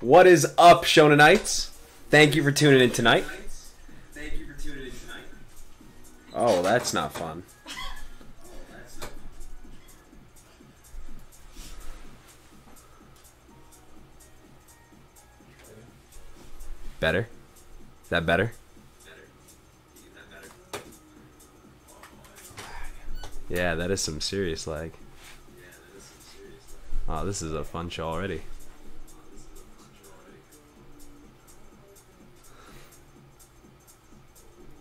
What is up, Shounenites? Thank you for tuning in tonight. Oh, that's not fun. Better? Is that better? Yeah, that is some serious lag. Oh, this is a fun show already.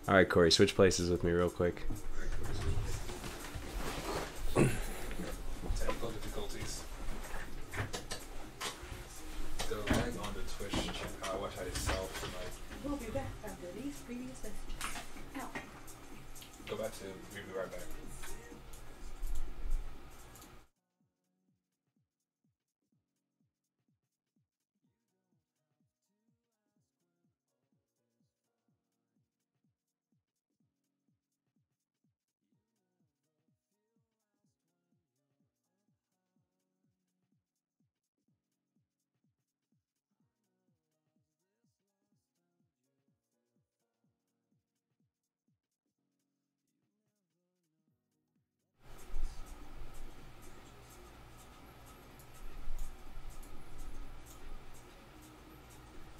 Alright, Corey, switch places with me real quick. Technical difficulties. The lag on the Twitch chat, I watch how itself. Like, We'll be back after these previous messages. Ow. go back to, we'll be right back.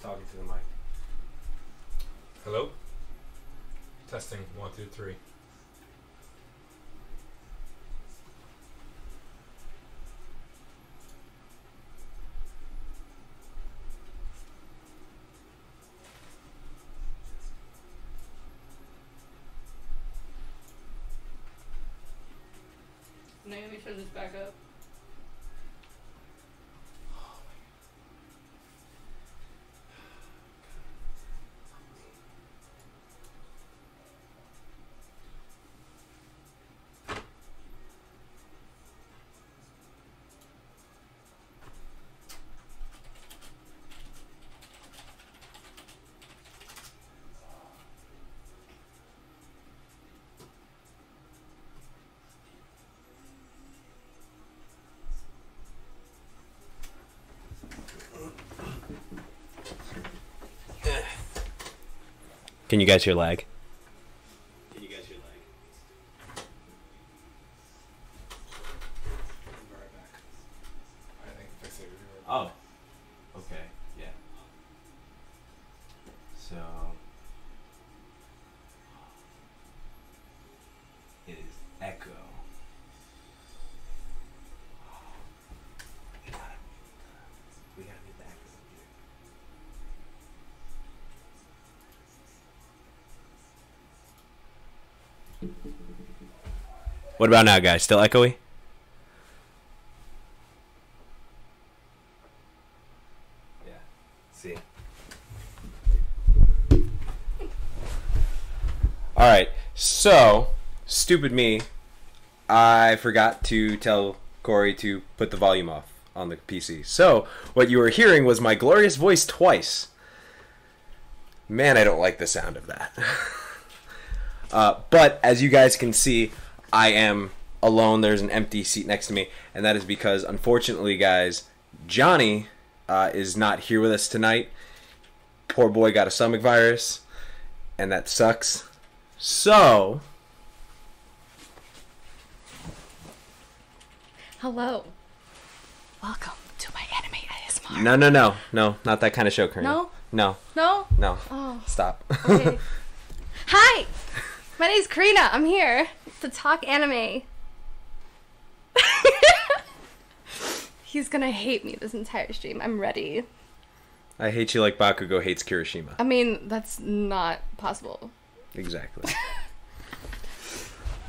Talking to the mic. Hello? Testing, 1, 2, 3. No, let me turn this back up. Can you guys hear lag? I'll be right back. I think fix it. Oh. Okay, yeah. So it is echo. We gotta get the echo here. What about now, guys? Still echoey? Yeah. See. All right. So, stupid me. I forgot to tell Corey to put the volume off on the PC. So, what you were hearing was my glorious voice twice. Man, I don't like the sound of that. But as you guys can see, I am alone. There's an empty seat next to me, and that is because, unfortunately, guys, Johnny is not here with us tonight. Poor boy got a stomach virus, and that sucks. So, Hello. Welcome to my anime ASMR. no, not that kind of show, Karina. No? No, No? no. Oh. Stop. Okay. Hi! My name's Karina. I'm here to talk anime. He's gonna hate me this entire stream. I'm ready. I hate you like Bakugo hates Kirishima. I mean, that's not possible. Exactly.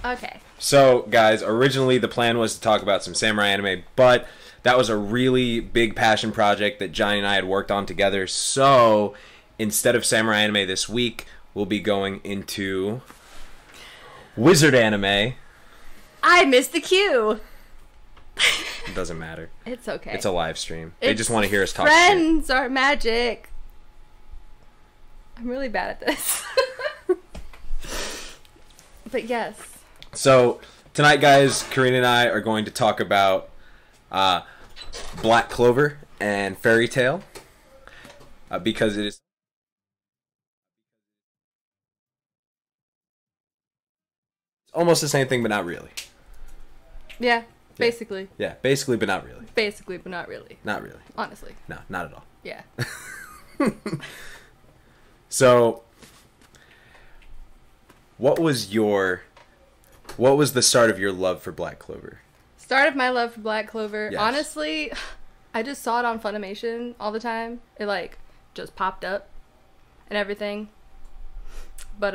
Okay. So, guys, originally the plan was to talk about some samurai anime, but that was a really big passion project that Johnny and I had worked on together. So, instead of samurai anime this week, we'll be going into wizard anime. I missed the cue. It doesn't matter. It's okay. It's a live stream. They just want to hear us talk shit. Friends are magic. I'm really bad at this. But yes. So, tonight, guys, Karina and I are going to talk about Black Clover and Fairy Tail. because it is almost the same thing, but not really. Yeah, basically. Yeah, basically, but not really. Basically, but not really. Not really. Honestly. No, not at all. Yeah. So, what was the start of your love for Black Clover? Start of my love for Black Clover. Yes. Honestly, I just saw it on Funimation all the time. It like just popped up and everything. But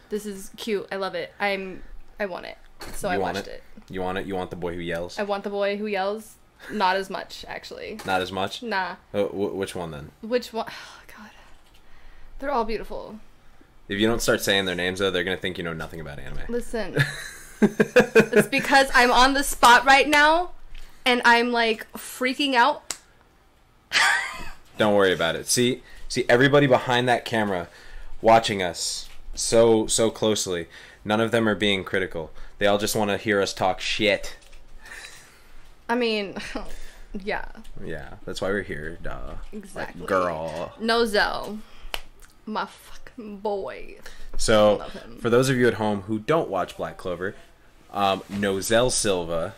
this is cute. I love it. I want it. So I watched it. You want it? You want the boy who yells? I want the boy who yells. Not as much, actually. Not as much? Nah. Which one then? Which one? Oh, God. They're all beautiful. If you don't start saying their names, though, they're going to think you know nothing about anime. Listen. It's because I'm on the spot right now, and I'm, like, freaking out. Don't worry about it. See, everybody behind that camera watching us so closely, none of them are being critical. They all just want to hear us talk shit. I mean, yeah. Yeah, that's why we're here, duh. Exactly. Like, girl. Nozel. My fucking boy. So, Love him. for those of you at home who don't watch Black Clover, Nozel Silva,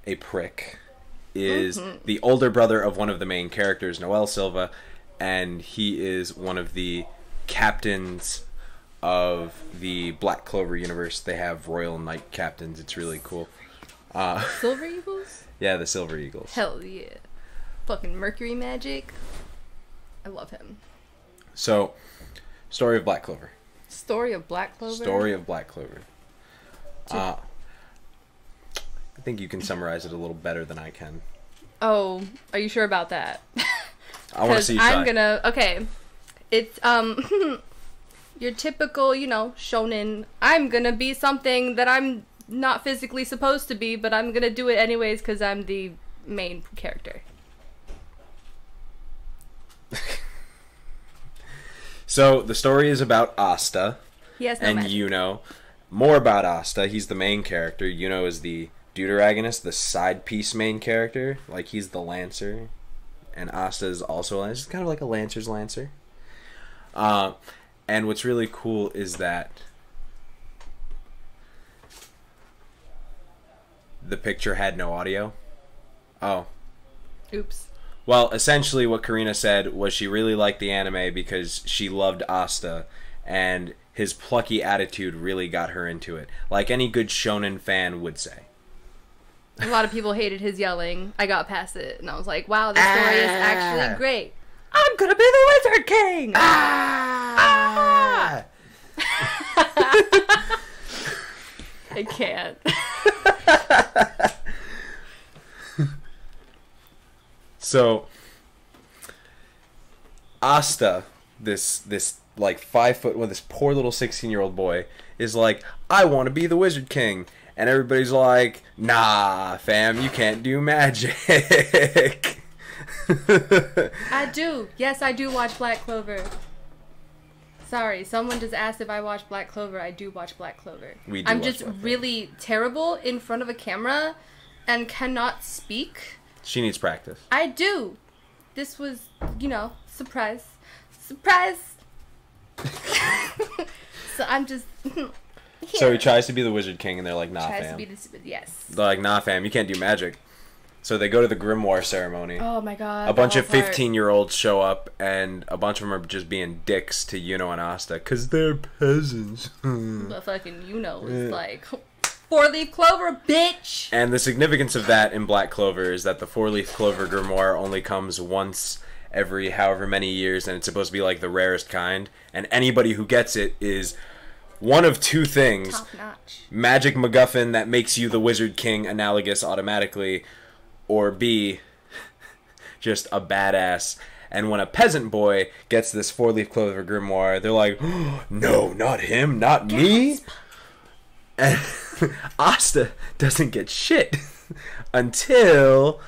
a prick, is the older brother of one of the main characters, Noel Silva, and he is one of the captains of the Black Clover universe. They have Royal Knight captains. It's really cool. Silver Eagles? Yeah, the Silver Eagles. Hell yeah. Fucking Mercury Magic. I love him. So, story of Black Clover. Story of Black Clover? Story of Black Clover. I think you can summarize it a little better than I can. Oh, are you sure about that? I want to see you try. Okay. It's, your typical, shonen. I'm gonna be something that I'm not physically supposed to be, but I'm gonna do it anyways because I'm the main character. So, the story is about Asta. Yes, no and magic. Yuno. More about Asta. He's the main character. Yuno is the deuteragonist, the side piece main character. Like, he's the Lancer. And Asta is also a Lancer. It's kind of like a Lancer's Lancer. And what's really cool is that the picture had no audio. Oh. Oops. Well, essentially what Karina said was she really liked the anime because she loved Asta, and his plucky attitude really got her into it, like any good shonen fan would say. A lot of people hated his yelling. I got past it, and I was like, wow, this story is actually great. I'm gonna be the Wizard King! Ah! I can't. So, Asta, this like 5 foot, well, this poor little 16-year-old boy is like, I want to be the Wizard King, and everybody's like, nah, fam, you can't do magic. I do. Yes, I do watch Black Clover. Sorry, someone just asked if I watch Black Clover. I do watch Black Clover. We do I'm watch just Black Clover. really terrible in front of a camera and cannot speak. She needs practice. I do. This was, surprise. Surprise! So I'm just... So he tries to be the Wizard King, and they're like, nah, tries fam. to be yes. They're like, nah, fam, you can't do magic. So they go to the Grimoire ceremony. Oh my god. A bunch of that whole part. 15-year-olds show up, and a bunch of them are just being dicks to Yuno and Asta, because they're peasants. But fucking is like, 4-leaf clover, bitch! And the significance of that in Black Clover is that the 4-leaf clover grimoire only comes once every however many years, and it's supposed to be like the rarest kind. And anybody who gets it is one of two things. Top notch. Magic MacGuffin that makes you the Wizard King analogous automatically, or B, just a badass. And when a peasant boy gets this 4-leaf clover grimoire, they're like, oh, no, not him, not me. And Asta doesn't get shit until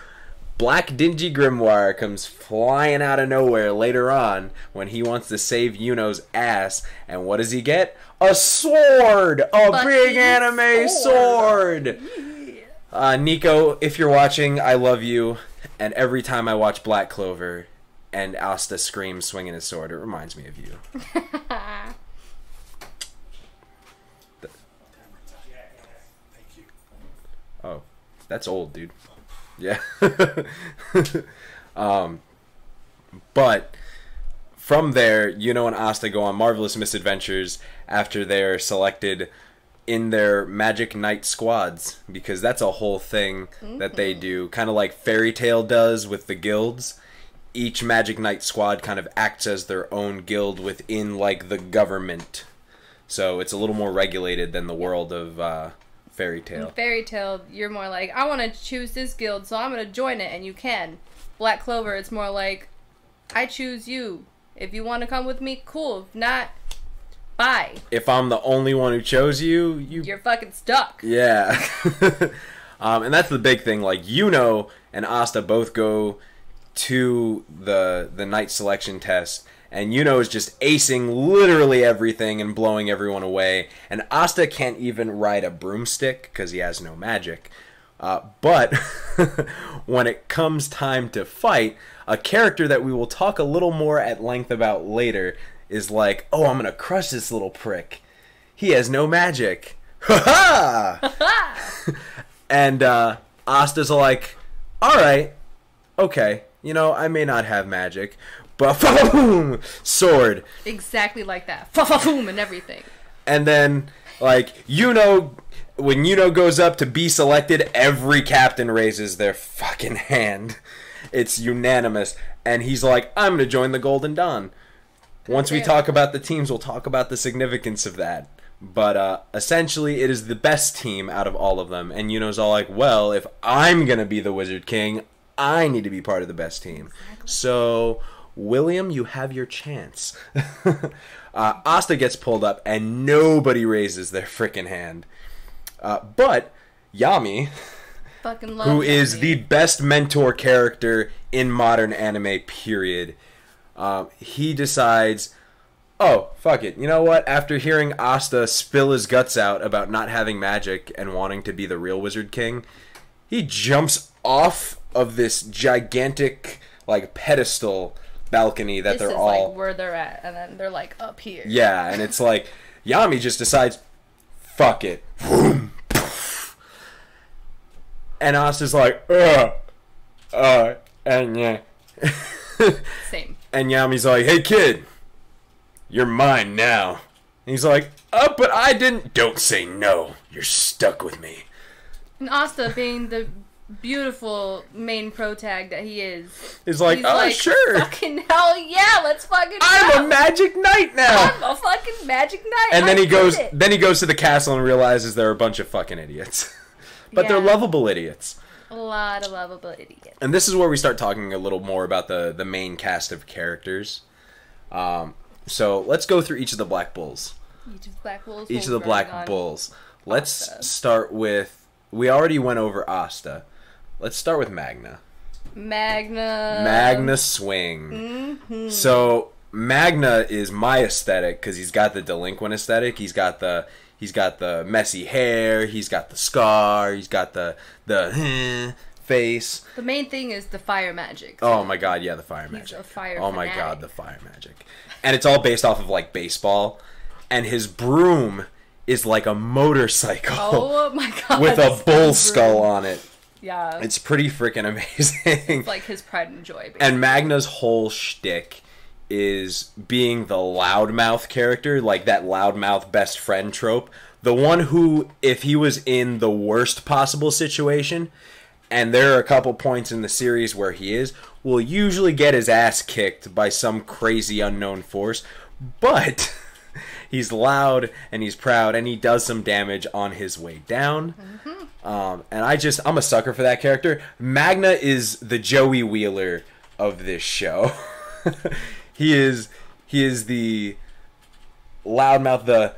Black Dingy Grimoire comes flying out of nowhere later on when he wants to save Yuno's ass. And what does he get? A sword! A big anime sword! Nico, if you're watching, I love you. And every time I watch Black Clover and Asta screams swinging his sword, it reminds me of you. Oh, that's old, dude. Yeah. But from there, Yuno and Asta go on marvelous misadventures after they're selected in their Magic Knight squads, because that's a whole thing that they do, kind of like Fairy Tail does with the guilds. Each Magic Knight squad kind of acts as their own guild within like the government, so it's a little more regulated than the world of Fairy Tail. In Fairy Tail, you're more like, I want to choose this guild, so I'm going to join it, and you can. Black Clover, it's more like, I choose you. If you want to come with me, cool. If not, bye. If I'm the only one who chose you, you're fucking stuck. Yeah. And that's the big thing. Like, Yuno and Asta both go to the night selection test, and Yuno is just acing literally everything and blowing everyone away. And Asta can't even ride a broomstick because he has no magic. But when it comes time to fight, a character that we will talk a little more at length about later is like, oh, I'm going to crush this little prick. He has no magic. Ha-ha! And Asta's like, alright, okay, you know, I may not have magic, but boom, sword. Exactly like that. Boom, and everything. And then, like, Yuno, when Yuno goes up to be selected, every captain raises their fucking hand. It's unanimous. And he's like, I'm going to join the Golden Dawn. Once we talk about the teams, we'll talk about the significance of that. But essentially, it is the best team out of all of them. And Yuno's all like, well, if I'm going to be the Wizard King, I need to be part of the best team. Exactly. So, William, you have your chance. Asta gets pulled up, and nobody raises their frickin' hand. But Yami, who is the best mentor character in modern anime, period, he decides, oh, fuck it. You know what? After hearing Asta spill his guts out about not having magic and wanting to be the real Wizard King, he jumps off of this gigantic, like, pedestal balcony that they're all... This is, like, where they're at, and then they're, like, up here. Yeah, and it's like, Yami just decides, fuck it. And Asta's like, and yeah. Same. And Yami's like, hey, kid, you're mine now. And he's like, oh, but I didn't. Don't say no. You're stuck with me. And Asta, being the beautiful main protag that he is, he's like, oh, like, sure. Fucking hell yeah, let's fucking I'm a magic knight now. I'm a fucking magic knight. And then he goes to the castle and realizes they're a bunch of fucking idiots. But they're lovable idiots. A lot of lovable idiots. And this is where we start talking a little more about the main cast of characters. So let's go through each of the Black Bulls. Each of the Black Bulls. Let's start with... We already went over Asta. Let's start with Magna. Magna Swing. Mm-hmm. So Magna is my aesthetic because he's got the delinquent aesthetic. He's got the messy hair. He's got the scar. He's got the face. The main thing is the fire magic. Oh my god, yeah, the fire magic. He's a fire Oh fanatic. my god, the fire magic. And it's all based off of like baseball. And his broom is like a motorcycle. Oh my god. With a bull skull on it. Yeah. It's pretty freaking amazing. It's like his pride and joy, basically. And Magna's whole shtick is being the loudmouth character, like that loudmouth best friend trope. The one who, if he was in the worst possible situation, and there are a couple points in the series where he is, will usually get his ass kicked by some crazy unknown force, but he's loud and he's proud and he does some damage on his way down. Mm-hmm. And I'm a sucker for that character. Magna is the Joey Wheeler of this show. He is the loudmouth, the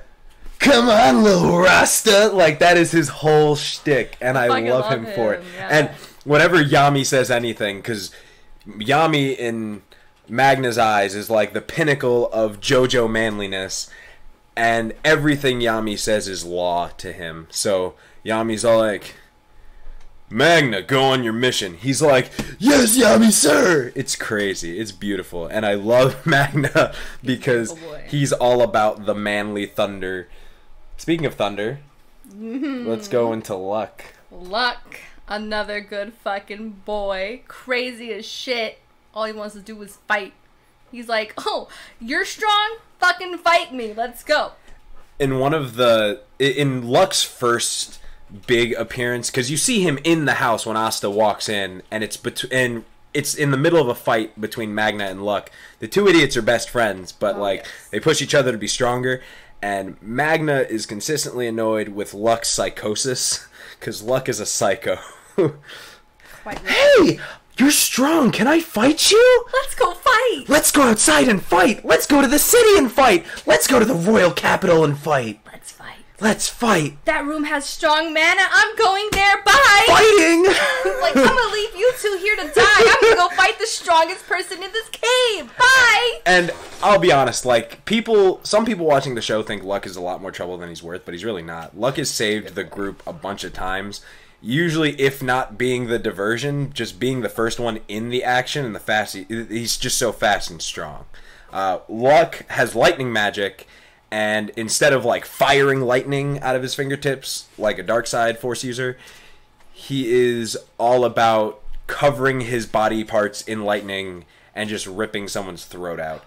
come on, little Rasta. Like, that is his whole shtick, and I love him for it. Yeah. And whenever Yami says anything, because Yami in Magna's eyes is like the pinnacle of JoJo manliness, and everything Yami says is law to him. So Yami's all like, Magna, go on your mission. He's like, yes, Yami, sir. It's crazy. It's beautiful. And I love Magna because he's all about the manly thunder. Speaking of thunder, let's go into Luck. Luck. Another good fucking boy. Crazy as shit. All he wants to do is fight. He's like, oh, you're strong? Fucking fight me. Let's go. In Luck's first big appearance, because you see him in the house when Asta walks in, and it's in the middle of a fight between Magna and Luck. The two idiots are best friends, but they push each other to be stronger, and Magna is consistently annoyed with Luck's psychosis, because Luck is a psycho. Hey! You're strong. Can I fight you? Let's go fight. Let's go outside and fight. Let's go to the city and fight. Let's go to the royal capital and fight. Let's fight. Let's fight. That room has strong mana. I'm going there. Bye. Fighting. Like, I'm gonna leave you two here to die. I'm gonna go fight the strongest person in this cave. Bye. And I'll be honest, like, some people watching the show think Luck is a lot more trouble than he's worth, but he's really not. Luck has saved the group a bunch of times. Usually, if not being the diversion, just being the first one in the action and the fast. He's just so fast and strong. Luck has lightning magic, and instead of like firing lightning out of his fingertips like a dark side force user, he is all about covering his body parts in lightning and just ripping someone's throat out.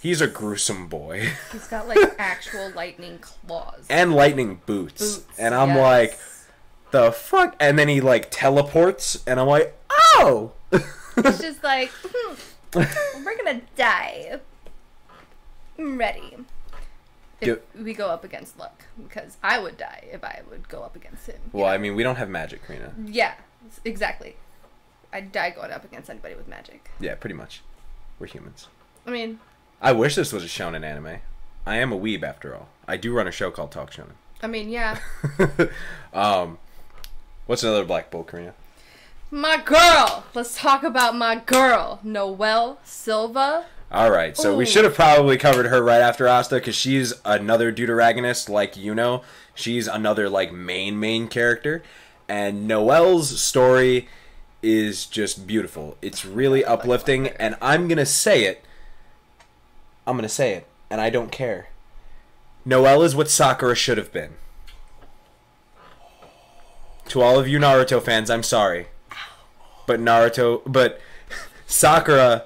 He's a gruesome boy. He's got like actual lightning claws and lightning boots. And I'm like, the fuck? And then he like teleports, and I'm like, oh! It's just like, we're gonna die. I'm ready. If we go up against Luck, because I would die if I would go up against him. Well, I mean, we don't have magic, Karina. Yeah, exactly. I'd die going up against anybody with magic. Yeah, pretty much. We're humans. I mean, I wish this was a shonen anime. I am a weeb after all. I do run a show called Talk Shounen. I mean, yeah. What's another black bull, Karina? My girl! Let's talk about my girl, Noelle Silva. Alright, so we should have probably covered her right after Asta, because she's another deuteragonist, like Yuno. She's another, like, main character. And Noelle's story is just beautiful. It's really uplifting, and I'm gonna say it. And I don't care. Noelle is what Sakura should have been. To all of you Naruto fans, I'm sorry. But Sakura's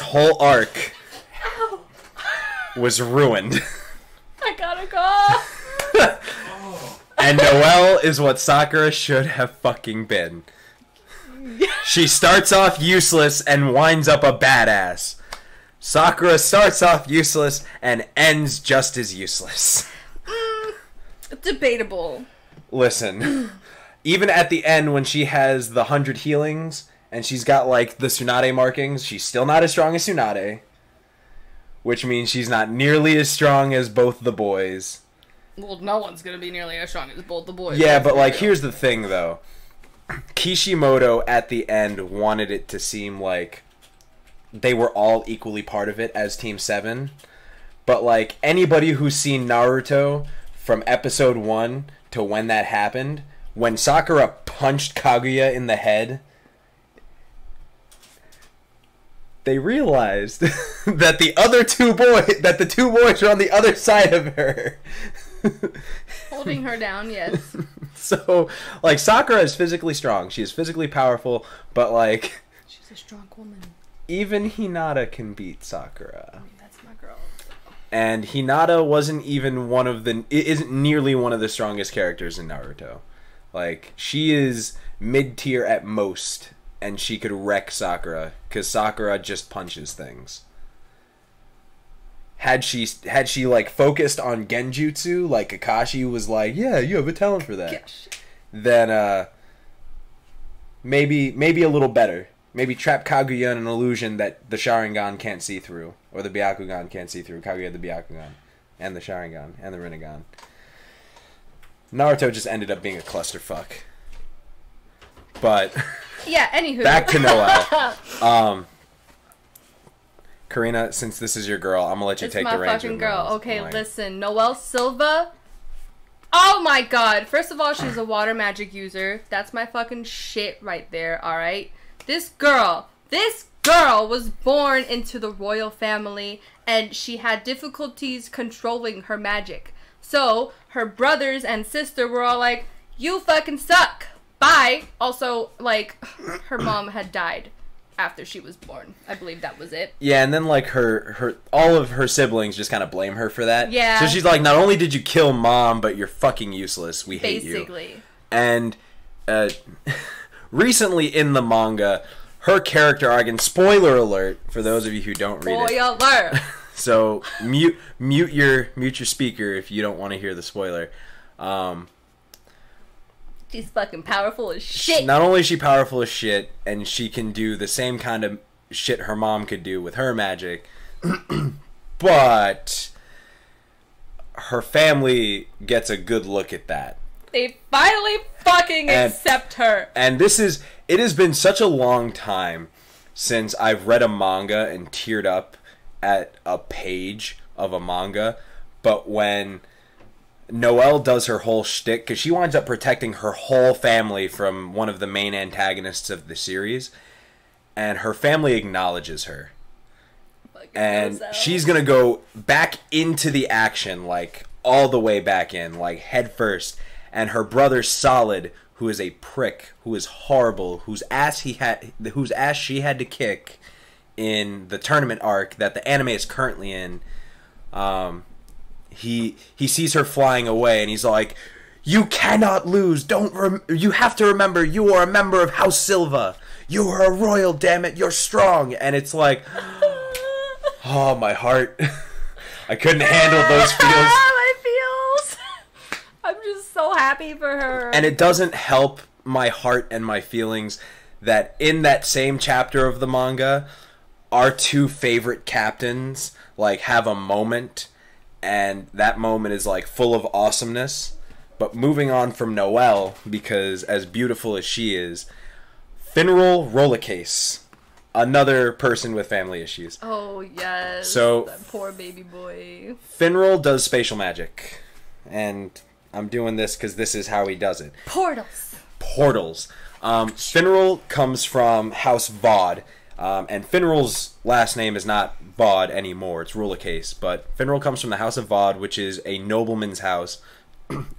whole arc was ruined. I gotta go. And Noelle is what Sakura should have fucking been. She starts off useless and winds up a badass. Sakura starts off useless and ends just as useless. Debatable. Listen, even at the end when she has the 100 healings and she's got like the Tsunade markings, she's still not as strong as Tsunade. Which means she's not nearly as strong as both the boys. Well, no one's gonna be nearly as strong as both the boys. Yeah, but like, here's the thing though. Kishimoto at the end wanted it to seem like they were all equally part of it as Team 7. But like, anybody who's seen Naruto from episode 1 to when that happened, when Sakura punched Kaguya in the head, they realized that the two boys were on the other side of her. Holding her down, yes. So, like, Sakura is physically strong. She is physically powerful, but like, she's a strong woman. Even Hinata can beat Sakura. I mean, that's my girl. And Hinata isn't nearly one of the strongest characters in Naruto. Like, she is mid-tier at most, and she could wreck Sakura, because Sakura just punches things. Had she like focused on genjutsu, like Kakashi was like, yeah, you have a talent for that. Gosh. Then maybe a little better. Maybe trap Kaguya in an illusion that the Sharingan can't see through, or the Byakugan can't see through. Kaguya the Byakugan, and the Sharingan, and the Rinnegan. Naruto just ended up being a clusterfuck. But Yeah, anywho. back to Noelle. Karina, since this is your girl, I'm gonna let you It's take my the reins. fucking with girl. Noelle's Okay, line. listen. Noelle Silva. Oh my god. First of all, she's a water magic user. That's my fucking shit right there, alright? This girl was born into the royal family, and she had difficulties controlling her magic. So, her brothers and sister were all like, you fucking suck. Bye. Also, like, her mom had died after she was born. I believe that was it. Yeah, and then like her all of her siblings just kind of blame her for that. Yeah. So she's like, not only did you kill mom, but you're fucking useless. We hate you. Basically. And recently in the manga, her character arc, and spoiler alert for those of you who don't read it. Spoiler. So mute your speaker if you don't want to hear the spoiler. She's fucking powerful as shit. Not only is she powerful as shit, and she can do the same kind of shit her mom could do with her magic, but her family gets a good look at that. They finally fucking accept her. And it has been such a long time since I've read a manga and teared up at a page of a manga, but when Noelle does her whole shtick, because she winds up protecting her whole family from one of the main antagonists of the series, and her family acknowledges her. And she's going to go back into the action, like, all the way back in, like, head first. And her brother Solid, who is a prick, who is horrible, whose ass she had to kick in the tournament arc that the anime is currently in, he sees her flying away, and he's like, "You cannot lose. You have to remember, you are a member of House Silva. You are a royal. Damn it, you're strong." And it's like, oh, my heart. I couldn't handle those feels. My feels. I'm just so happy for her. And it doesn't help my heart and my feelings that in that same chapter of the manga, our two favorite captains like have a moment, and that moment is like full of awesomeness. But moving on from Noelle, because as beautiful as she is, Finral Rollercase, another person with family issues. Oh yes. So that poor baby boy. Finral does spatial magic, and I'm doing this because this is how he does it. Portals. Finral comes from House Vod, and Finral's last name is not Vod anymore, it's Rollercase, but Finral comes from the House of Vod, which is a nobleman's house,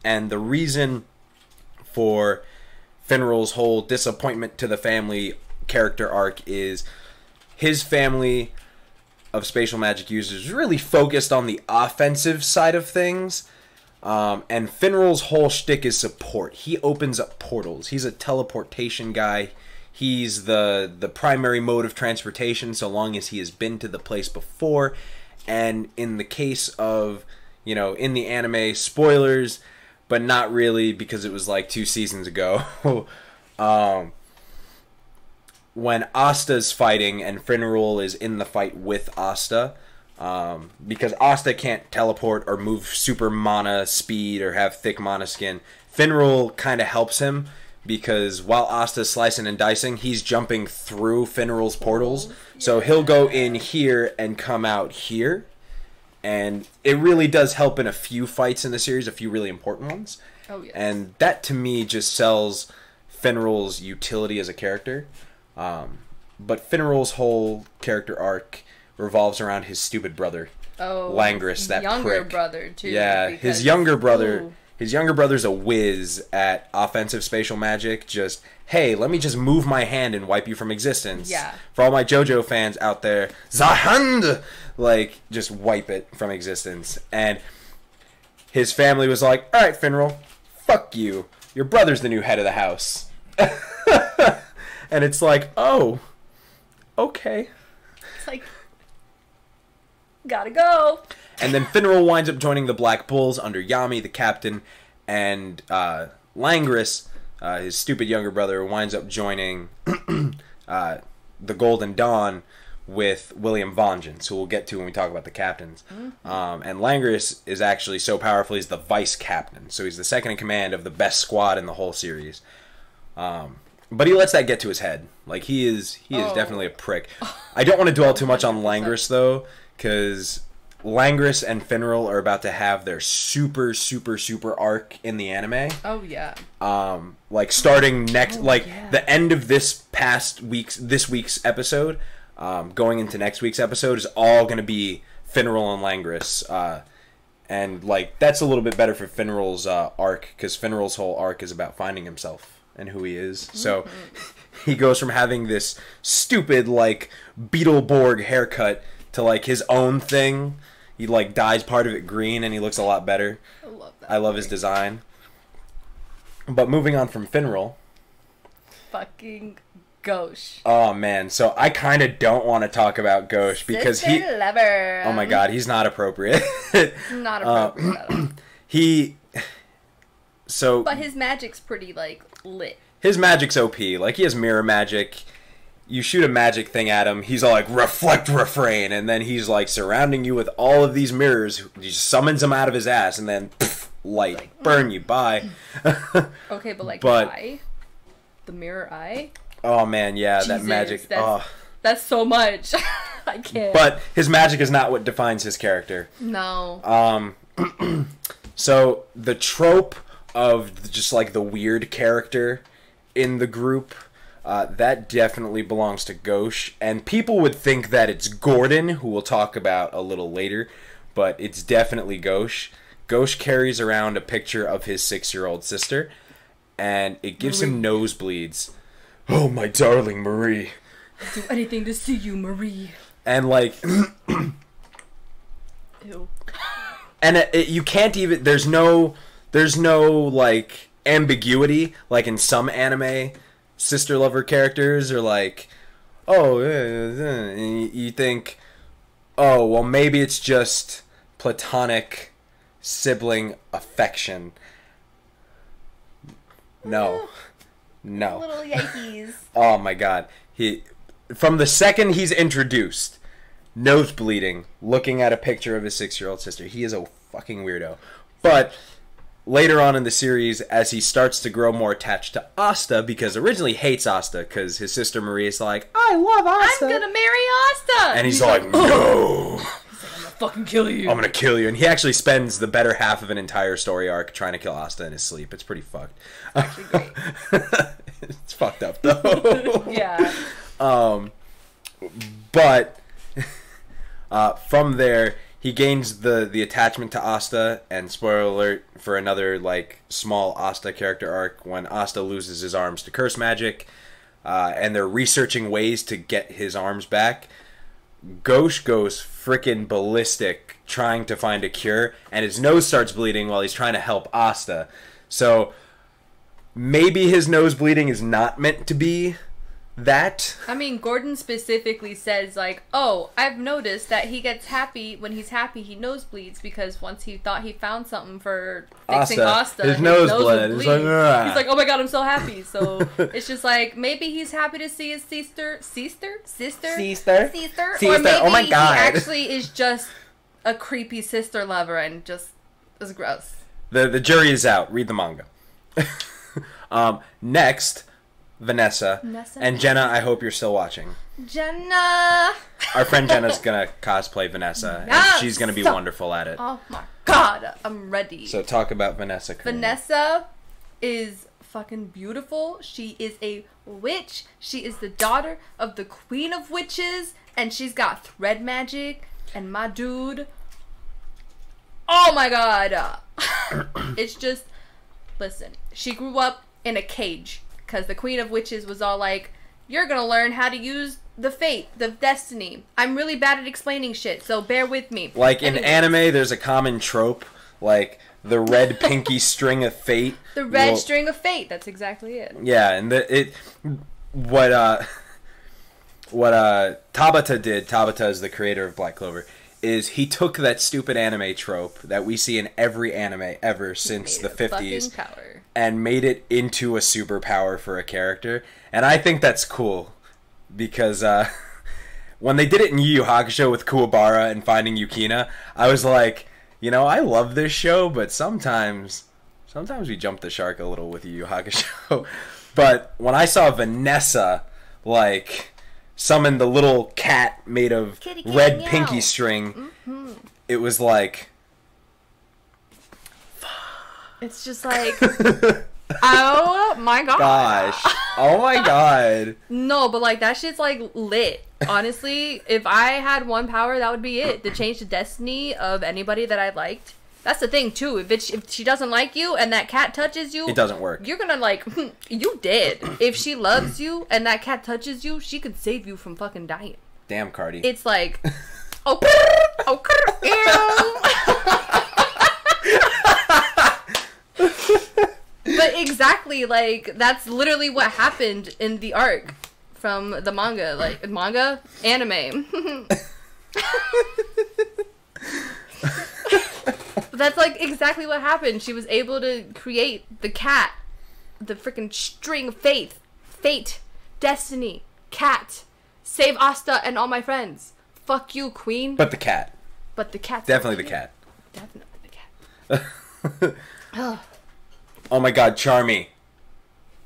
and the reason for Finral's whole disappointment to the family character arc is his family of spatial magic users really focused on the offensive side of things. And Finral's whole shtick is support. He opens up portals. He's a teleportation guy. He's the primary mode of transportation so long as he has been to the place before. And in the case of, in the anime, spoilers, but not really because it was like 2 seasons ago. When Asta's fighting and Finral is in the fight with Asta, because Asta can't teleport or move super mana speed or have thick mana skin, Finral kind of helps him because while Asta's slicing and dicing, he's jumping through Finral's portals. Yeah. So he'll go in here and come out here. And it really does help in a few fights in the series, a few really important ones. Oh, yes. And that to me just sells Finral's utility as a character. But Finral's whole character arc revolves around his stupid brother, Langris, that younger prick. brother too. Yeah, his younger brother. Ooh. His younger brother's a whiz at offensive spatial magic. Just, hey, let me just move my hand and wipe you from existence. Yeah. For all my JoJo fans out there, Zahand! Like, just wipe it from existence. And his family was like, all right, Finral, fuck you. Your brother's the new head of the house. And it's like, oh, okay. It's like, gotta go. And then Finral winds up joining the Black Bulls under Yami, the captain, and Langris, his stupid younger brother, winds up joining the Golden Dawn with William Vengeance, who we'll get to when we talk about the captains. Mm-hmm. And Langris is actually so powerful, he's the vice captain. So he's the second in command of the best squad in the whole series. But he lets that get to his head. Like, he is definitely a prick. I don't want to dwell too much on Langris, though, because Langris and Finral are about to have their super, super, super arc in the anime. Oh, yeah. Like, starting next, the end of this week's episode, going into next week's episode, is all going to be Finral and Langris. And, like, that's a little bit better for Finral's arc, because Finral's whole arc is about finding himself and who he is. So he goes from having this stupid, like, Beetleborg haircut to, like, his own thing. He, like, dyes part of it green and he looks a lot better. I love that. I love his design. But moving on from Finral. Fucking Gauche. Oh, man. So I kind of don't want to talk about Gauche because Sister lover. Oh my god, he's not appropriate. Not appropriate at all. But his magic's pretty, like, lit. His magic's OP. Like, he has mirror magic. You shoot a magic thing at him, he's all like, reflect, refrain, and then he's, like, surrounding you with all of these mirrors. He just summons them out of his ass, and then, pff, light. Like, burn you, bye. Okay, but, like, eye? The mirror eye? Oh, man, yeah, Jesus, that magic. That's so much. I can't. But his magic is not what defines his character. No. So, the trope of just, like, the weird character in the group, that definitely belongs to Gauche. And people would think that it's Gordon, who we'll talk about a little later, but it's definitely Gauche. Gauche carries around a picture of his 6-year-old sister, and it gives him nosebleeds. Oh, my darling Marie. I'd do anything to see you, Marie. And, like... Ew. And you can't even... There's no, like, ambiguity, like in some anime sister lover characters are like, oh, and you think, oh, well, maybe it's just platonic sibling affection. No. Little yikes. Oh my god. From the second he's introduced, nose bleeding, looking at a picture of his 6-year-old sister. He is a fucking weirdo. But later on in the series, as he starts to grow more attached to Asta, because originally he hates Asta, because his sister Marie is like, I love Asta. I'm gonna marry Asta. And he's like, no. He's like, I'm gonna fucking kill you. I'm gonna kill you. And he actually spends the better half of an entire story arc trying to kill Asta in his sleep. It's pretty fucked. Actually great. It's fucked up, though. Yeah. But from there, he gains the attachment to Asta, and spoiler alert for another, like, small Asta character arc, when Asta loses his arms to curse magic, and they're researching ways to get his arms back. Gauche goes frickin' ballistic trying to find a cure, and his nose starts bleeding while he's trying to help Asta. So maybe his nose bleeding is not meant to be that. I mean, Gordon specifically says, like, oh, I've noticed that he gets happy. When he's happy, he nosebleeds, because once he thought he found something for fixing Asta, his nose bled. He's like, oh my god, I'm so happy. So it's just like, maybe he's happy to see his sister, or maybe oh my god, he actually is just a creepy sister lover and just is gross. The jury is out. Read the manga. Next, Vanessa. And Jenna, I hope you're still watching. Jenna! Our friend Jenna's gonna cosplay Vanessa, Yes! and she's gonna be wonderful at it. Oh my god, I'm ready. So talk about Vanessa. Vanessa is fucking beautiful. She is a witch. She is the daughter of the Queen of Witches, and she's got thread magic, and my dude... Oh my god! It's just... Listen, she grew up in a cage, because the Queen of Witches was all like, you're gonna learn how to use the fate, the destiny. I'm really bad at explaining shit, so bear with me. Like, in anime, there's a common trope, like, the red pinky string of fate. The red string of fate, that's exactly it. Yeah, and what Tabata did, Tabata is the creator of Black Clover, is he took that stupid anime trope that we see in every anime ever since the 50s and made it into a superpower for a character. And I think that's cool, because when they did it in Yu Yu Hakusho with Kuwabara and finding Yukina, I was like, you know, I love this show, but sometimes Sometimes we jump the shark a little with Yu Yu Hakusho. But when I saw Vanessa, like, summon the little cat made of Kitty cat, red meow. pinky string, it was like... It's just like... Oh my god. Gosh. Oh my god. No, but like that shit's like lit. Honestly, if I had one power, that would be it. To change the destiny of anybody that I liked. That's the thing too. If she doesn't like you and that cat touches you, It doesn't work. You're gonna like you dead. If she loves you and that cat touches you, she could save you from fucking dying. Damn, Cardi. It's like oh But exactly, like, that's literally what happened in the arc from the manga. Like, anime. That's, like, exactly what happened. She was able to create the cat. The freaking string of fate, destiny, cat, save Asta and all my friends. Fuck you, queen. But the cat. But the cat's Definitely the cat. Definitely the cat. Ugh. Oh my god, Charmy.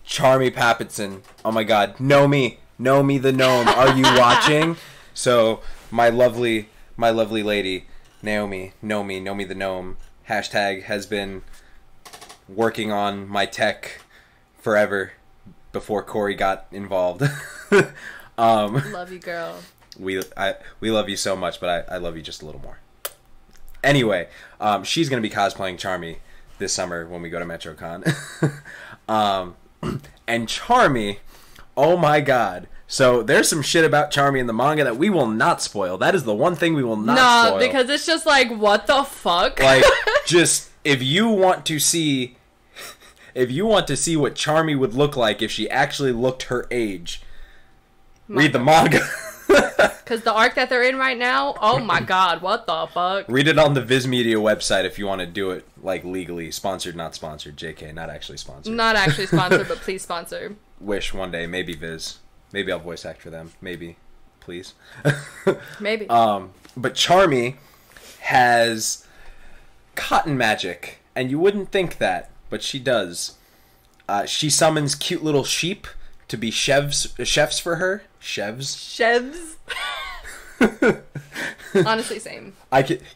Charmy Pappitson. Oh my god. Nomi the gnome. Are you watching? So, my lovely lady, Nomi the gnome, hashtag has been working on my tech forever before Corey got involved. Love you, girl. We love you so much, but I love you just a little more. Anyway, she's going to be cosplaying Charmy this summer when we go to MetroCon. And Charmy, oh my god. So there's some shit about Charmy in the manga that we will not spoil. That is the one thing we will not spoil. Because it's just like, what the fuck? Like, just, if you want to see what Charmy would look like if she actually looked her age, read the manga. Because the arc that they're in right now, oh my god, what the fuck? Read it on the Viz Media website if you want to do it, like, legally. Sponsored, not sponsored. JK, not actually sponsored. Not actually sponsored, but please sponsor. Wish one day, maybe Viz. Maybe I'll voice act for them. Maybe. Please. Maybe. But Charmy has cotton magic, and you wouldn't think that, but she does. She summons cute little sheep to be chefs for her. Chefs? Honestly, same.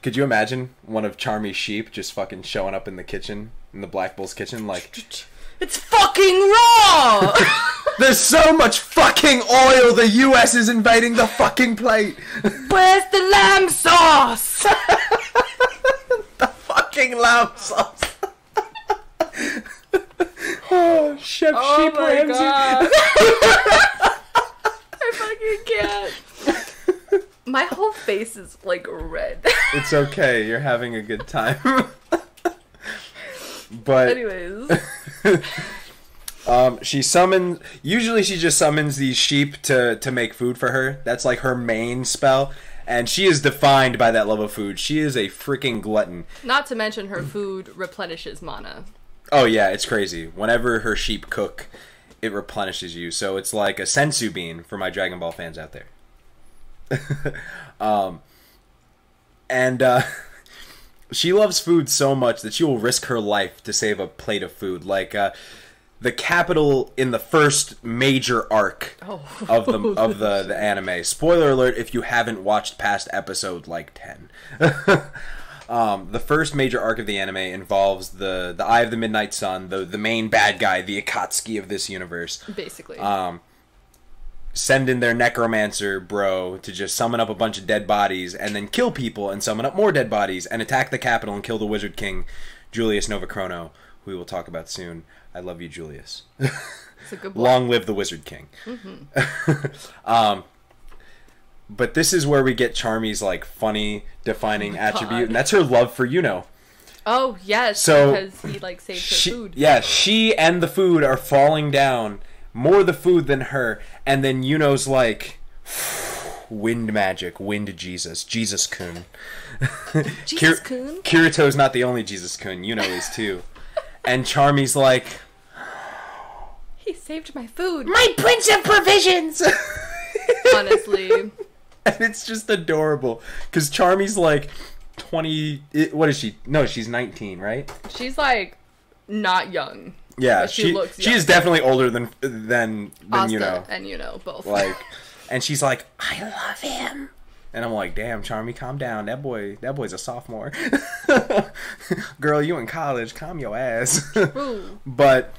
Could you imagine one of Charmy's sheep just fucking showing up in the kitchen, in the Black Bull's kitchen, like... It's fucking raw! There's so much fucking oil, the US is invading the fucking plate! Where's the lamb sauce? The fucking lamb sauce! Oh, Chef Sheep Ramsay. God. I fucking can't. My whole face is, like, red. It's okay, you're having a good time. But... Anyways... usually she just summons these sheep to make food for her. That's like her main spell. And she is defined by that love of food. She is a freaking glutton. Not to mention her food replenishes mana. Oh yeah, it's crazy. Whenever her sheep cook, it replenishes you. So it's like a sensu bean for my Dragon Ball fans out there. She loves food so much that she will risk her life to save a plate of food. Like, the capital in the first major arc of the anime. Spoiler alert if you haven't watched past episode, like, 10. The first major arc of the anime involves the Eye of the Midnight Sun, the main bad guy, the Akatsuki of this universe. Basically. Send in their necromancer bro to just summon up a bunch of dead bodies and then kill people and summon up more dead bodies and attack the capital and kill the Wizard King, Julius Novachrono, who we will talk about soon. I love you, Julius. It's a good boy. Long live the Wizard King. Mm-hmm. But this is where we get Charmy's, like, funny defining attribute, and that's her love for Yuno. Oh, yes, so because he, like, saved her food. Yeah, she and the food are falling down. More the food than her. And then Yuno's like, wind magic, wind Jesus-kun. Jesus-kun? Kirito's not the only Jesus-kun. Yuno is too. And Charmy's like, he saved my food. My prince of provisions! Honestly. And it's just adorable. Because Charmy's like 20... What is she? No, she's 19, right? She's like not young. Yeah, but she looks she is young. definitely older than Asta and both. Like, and she's like, I love him. And I'm like, damn, Charmy, calm down. That boy's a sophomore. Girl, you in college. Calm your ass. But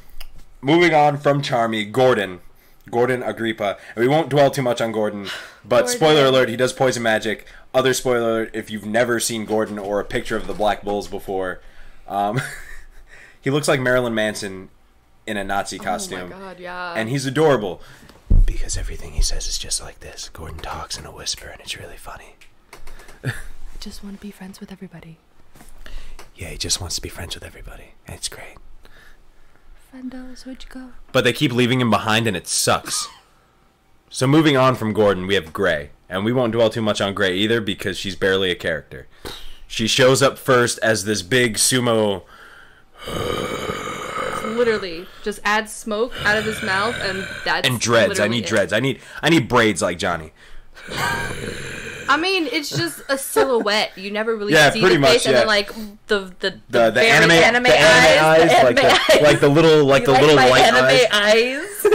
moving on from Charmy, Gordon Agrippa. And we won't dwell too much on Gordon, but spoiler alert, he does poison magic. Other spoiler alert, if you've never seen Gordon or a picture of the Black Bulls before, he looks like Marilyn Manson in a Nazi costume. Oh my god, yeah. And he's adorable. Because everything he says is just like this. Gordon talks in a whisper, and it's really funny. I just want to be friends with everybody. Yeah, he just wants to be friends with everybody, and it's great. Friendos, where'd you go? But they keep leaving him behind, and it sucks. So moving on from Gordon, we have Gray. And we won't dwell too much on Gray either, because she's barely a character. She shows up first as this big sumo... Literally just adds smoke out of his mouth, and that's and dreads. I need dreads. I need braids like Johnny. I mean, it's just a silhouette. You never really see pretty the much, face, and yeah. then like the very anime eyes, like the little white eyes.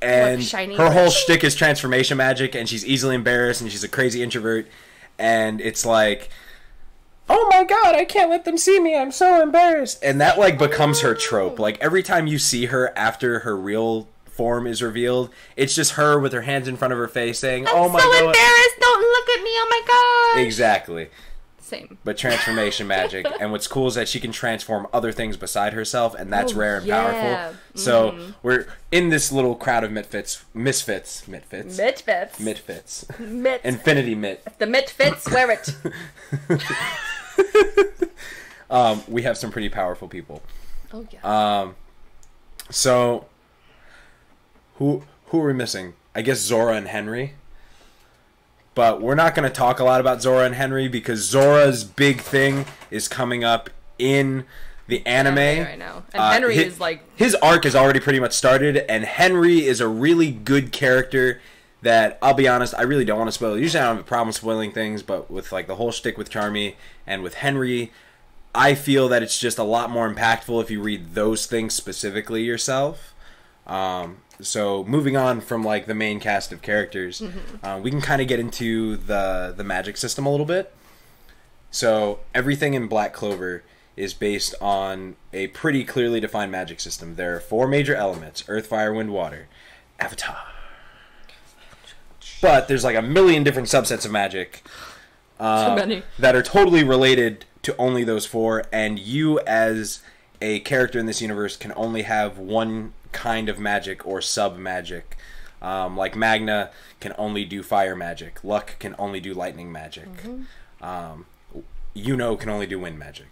And shiny her whole shtick is transformation magic, and she's easily embarrassed, and she's a crazy introvert, and it's like, oh my god, I can't let them see me, I'm so embarrassed. And that like becomes her trope. Like every time you see her after her real form is revealed, it's just her with her hands in front of her face saying, oh my god, I'm so embarrassed, don't look at me, oh my god. Exactly. Same. But transformation magic, and what's cool is that she can transform other things beside herself, and that's rare and powerful. So we're in this little crowd of misfits. Infinity Mit. The Mitfits, wear it. We have some pretty powerful people. Oh yeah. So who are we missing? I guess Zora and Henry. But we're not going to talk a lot about Zora and Henry because Zora's big thing is coming up in the anime right now. And Henry is like... His arc is already pretty much started, and Henry is a really good character that, I'll be honest, I really don't want to spoil. Usually I don't have a problem spoiling things, but with like the whole shtick with Charmy and with Henry, I feel that it's just a lot more impactful if you read those things specifically yourself. So moving on from like the main cast of characters, we can kind of get into the magic system a little bit. So everything in Black Clover is based on a pretty clearly defined magic system. There are 4 major elements: Earth, Fire, Wind, Water. Avatar. But there's like a million different subsets of magic too many that are totally related to only those 4, and you as a character in this universe can only have one kind of magic or sub-magic. Like Magna can only do fire magic. Luck can only do lightning magic. Yuno can only do wind magic.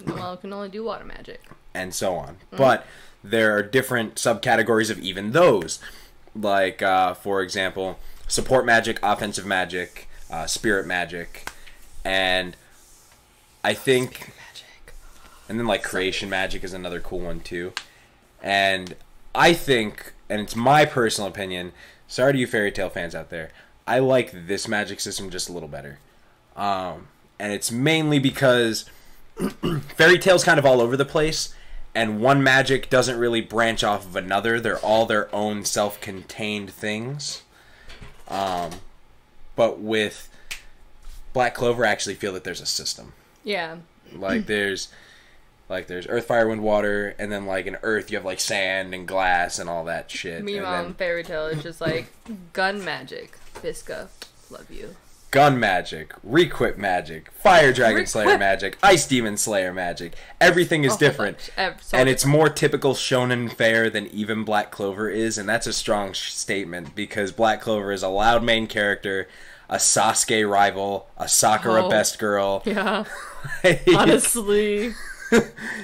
Noelle can only do water magic. And so on. But there are different subcategories of even those. Like, for example, support magic, offensive magic, spirit magic, and I think... And then, like, creation magic is another cool one, too. And I think, and it's my personal opinion, sorry to you fairy tale fans out there, I like this magic system just a little better. And it's mainly because fairy tale's kind of all over the place, and one magic doesn't really branch off of another. They're all their own self-contained things. But with Black Clover, I actually feel that there's a system. Yeah. Like, there's Earth, Fire, Wind, Water, and then, like, in Earth, you have, like, sand and glass and all that shit. Meanwhile, in Fairy Tale, it's just, like, gun magic. Visca, love you. Gun magic, Requip magic, Fire Dragon Slayer magic, Ice Demon Slayer magic. Everything is different. And it's more typical shonen fare than even Black Clover is, and that's a strong statement, because Black Clover is a loud main character, a Sasuke rival, a Sakura best girl. Yeah. Honestly...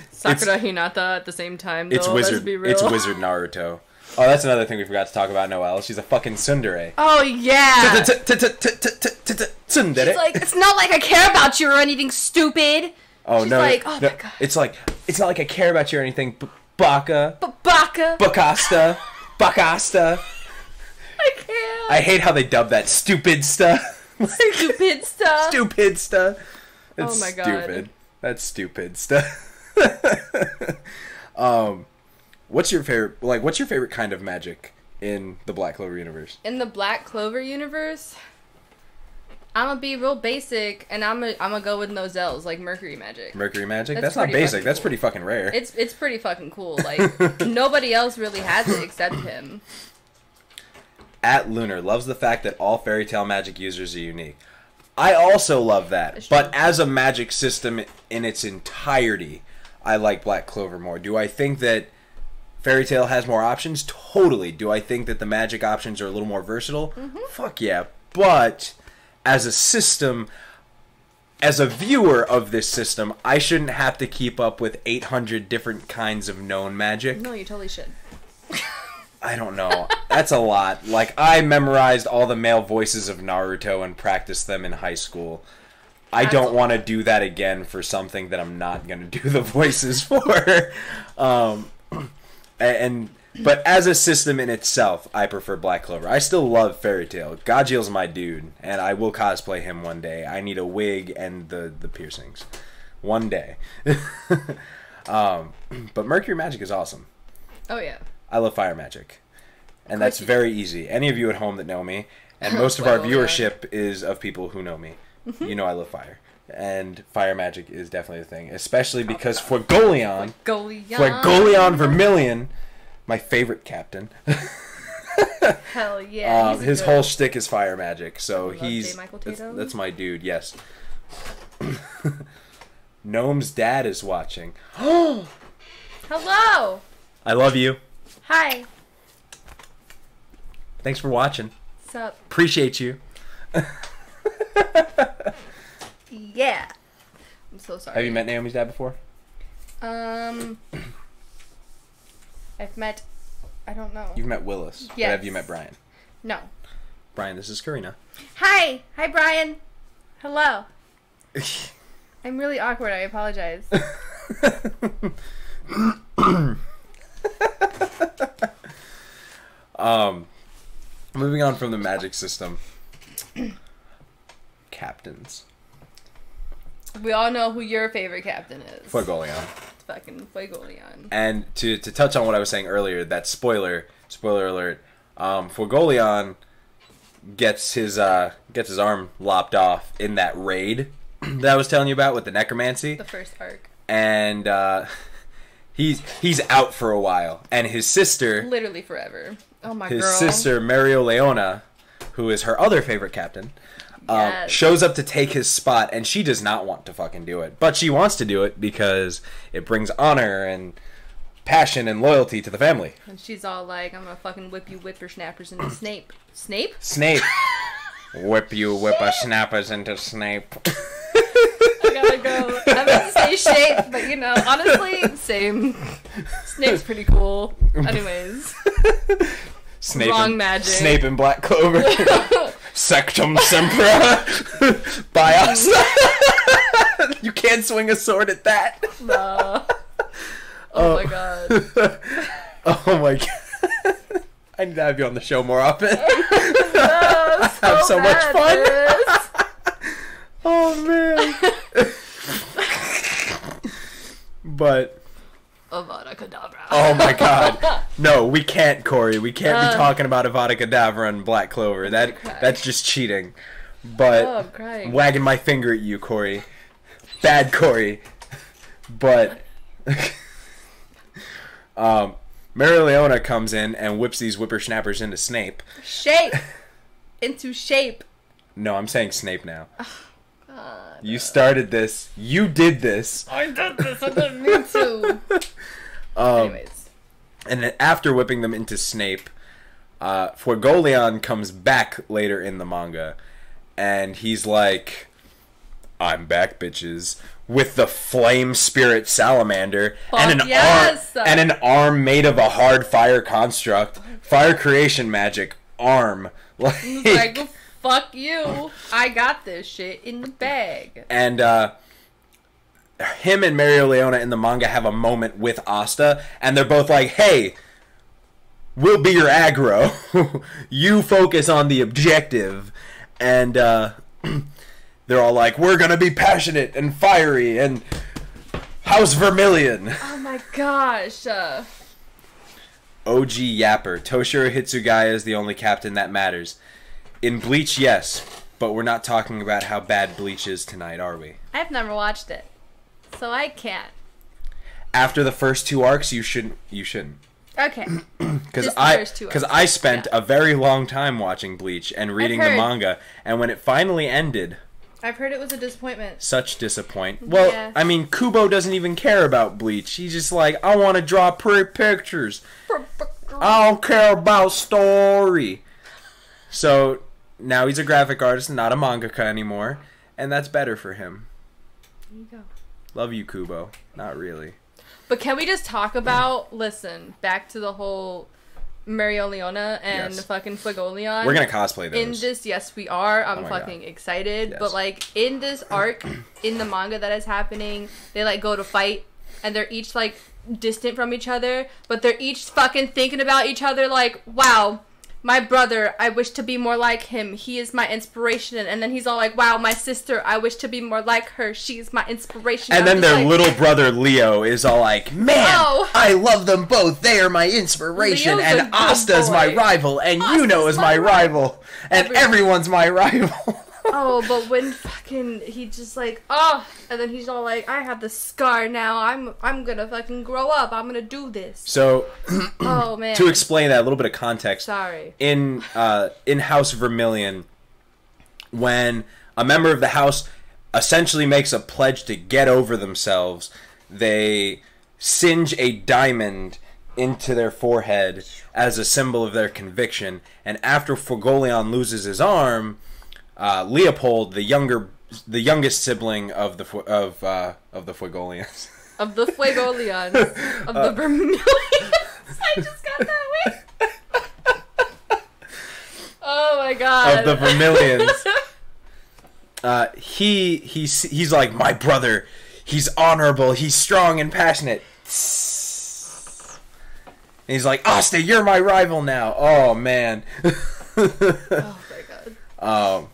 Sakura Hinata at the same time, though, it's wizard. Let's be real. It's Wizard Naruto. Oh, that's another thing we forgot to talk about, Noelle. She's a fucking tsundere. Oh, yeah! Tsundere. She's like, it's not like I care about you or anything, stupid! Oh, She's no. like, oh my god. It's like, it's not like I care about you or anything, Baka. Baka. Bakasta. Bakasta. I can't. I hate how they dub that stupid stuff. Stupid stuff. Stupid stuff. Oh my god. Stupid. That's stupid stuff. What's your favorite? Like, what's your favorite kind of magic in the Black Clover universe? In the Black Clover universe, I'm gonna be real basic, and I'm gonna go with Nozelle's, like Mercury magic. Mercury magic? That's not basic. That's pretty fucking rare. It's pretty fucking cool. Like, nobody else really has it except him. At Lunar loves the fact that all fairy tale magic users are unique. I also love that, but as a magic system in its entirety, I like Black Clover more. Do I think that Fairy Tail has more options? Totally. Do I think that the magic options are a little more versatile? Mm-hmm. Fuck yeah. But as a system, as a viewer of this system, I shouldn't have to keep up with 800 different kinds of known magic. No, you totally should. I don't know. That's a lot. Like, I memorized all the male voices of Naruto and practiced them in high school. I don't want to do that again for something that I'm not going to do the voices for. But as a system in itself, I prefer Black Clover. I still love Fairy Tail. Gajiel's my dude, and I will cosplay him one day. I need a wig and the piercings. One day. But Mercury magic is awesome. Oh, yeah. I love fire magic. And that's very easy. Any of you at home that know me, and most of our viewership is of people who know me. You know I love fire. And fire magic is definitely a thing. Especially because Fuegoleon Vermilion, my favorite captain. Hell yeah. His whole shtick is fire magic. So he's... That's my dude, yes. Gnome's dad is watching. Hello! I love you. Hi. Thanks for watching. What's up? Appreciate you. Yeah. I'm so sorry. Have you met Naomi's dad before? I've met... I don't know. You've met Willis. Yes. But have you met Brian? No. Brian, this is Karina. Hi! Hi, Brian! Hello. I'm really awkward. I apologize. Moving on from the magic system. Captains. We all know who your favorite captain is. Fuegoleon. It's fucking Fuegoleon. And to touch on what I was saying earlier, that spoiler alert, Fuegoleon gets his arm lopped off in that raid that I was telling you about with the necromancy. The first arc. And he's out for a while, and his sister, literally forever. Oh my his girl. sister Mario Leona, who is her other favorite captain, yes. shows up to take his spot, and she does not want to fucking do it, but she wants to do it because it brings honor and passion and loyalty to the family. And she's all like, "I'm gonna fucking whip you whippersnappers into Snape." Snape? Snape. Whip you whippersnappers into Snape. I gotta go. I meant to say shape, but you know, honestly, same. Snape's pretty cool. Anyways. Snape Wrong and, magic. Snape and Black Clover. Sectum Sempra. Bios. You can't swing a sword at that. No. Oh my god. Oh my god. I need to have you on the show more often. No, Have so much fun. Oh man. But Avada Kedavra. oh my god. No, we can't, Corey. We can't be talking about Avada Kedavra and Black Clover. That's just cheating. But I'm crying. wagging my finger at you, Corey. Bad Corey. But Mario Leona comes in and whips these whippersnappers into Snape. Shape. Into shape. No, I'm saying Snape now. God. You started this. You did this. I did this. I didn't mean to. Anyways. And then after whipping them into Snape, Fuegoleon comes back later in the manga, and he's like, "I'm back, bitches," with the flame spirit salamander and an arm made of a hard fire construct, fire creation magic arm. Like, fuck you. I got this shit in the bag. And him and Mario Leona in the manga have a moment with Asta, and they're both like, "Hey, we'll be your aggro. You focus on the objective." And they're all like, "We're gonna be passionate and fiery and House Vermilion. Oh my gosh. OG Yapper. Toshiro Hitsugaya is the only captain that matters. In Bleach, yes, but we're not talking about how bad Bleach is tonight, are we? I've never watched it, so I can't. After the first 2 arcs, you shouldn't. Okay. Because I spent a very long time watching Bleach and reading the manga, and when it finally ended, I've heard it was a disappointment. such disappointment. Well, Yeah. I mean, Kubo doesn't even care about Bleach. He's just like, I want to draw pretty pictures. I don't care about story. So now he's a graphic artist and not a mangaka anymore, and that's better for him. There you go. Love you, Kubo. Not really. But can we just talk about, listen, back to the whole Marioliona and Yes. fucking Fuegoleon. We're gonna cosplay those. In this, yes, we are. I'm my fucking God. excited. Yes. But, like, in this arc, in the manga that is happening, they, like, go to fight, and they're each, like, distant from each other, but they're each fucking thinking about each other, like, wow, my brother, I wish to be more like him. He is my inspiration. And then he's all like, wow, my sister, I wish to be more like her. She's my inspiration. And then their little brother Leo is all like, man, Oh. I love them both. They are my inspiration. Leo's a And good Asta's my boy. rival. And Asta's Yuno is my my rival. And everyone's my rival. Oh, but when fucking he just like, oh, and then he's all like, I have the scar now. I'm gonna fucking grow up. I'm gonna do this. So, Oh man. to explain that, a little bit of context. Sorry. In House Vermilion, when a member of the house essentially makes a pledge to get over themselves, they singe a diamond into their forehead as a symbol of their conviction. And after Fuegoleon loses his arm, Leopold, the youngest sibling of the Fuegolians, Of the Fuegoleons. Of the Vermilions. I just got that way. Oh my god. of the Vermilions, he's like, my brother, he's honorable, he's strong and passionate. And he's like, Asta, you're my rival now. Oh man. Oh my god. Of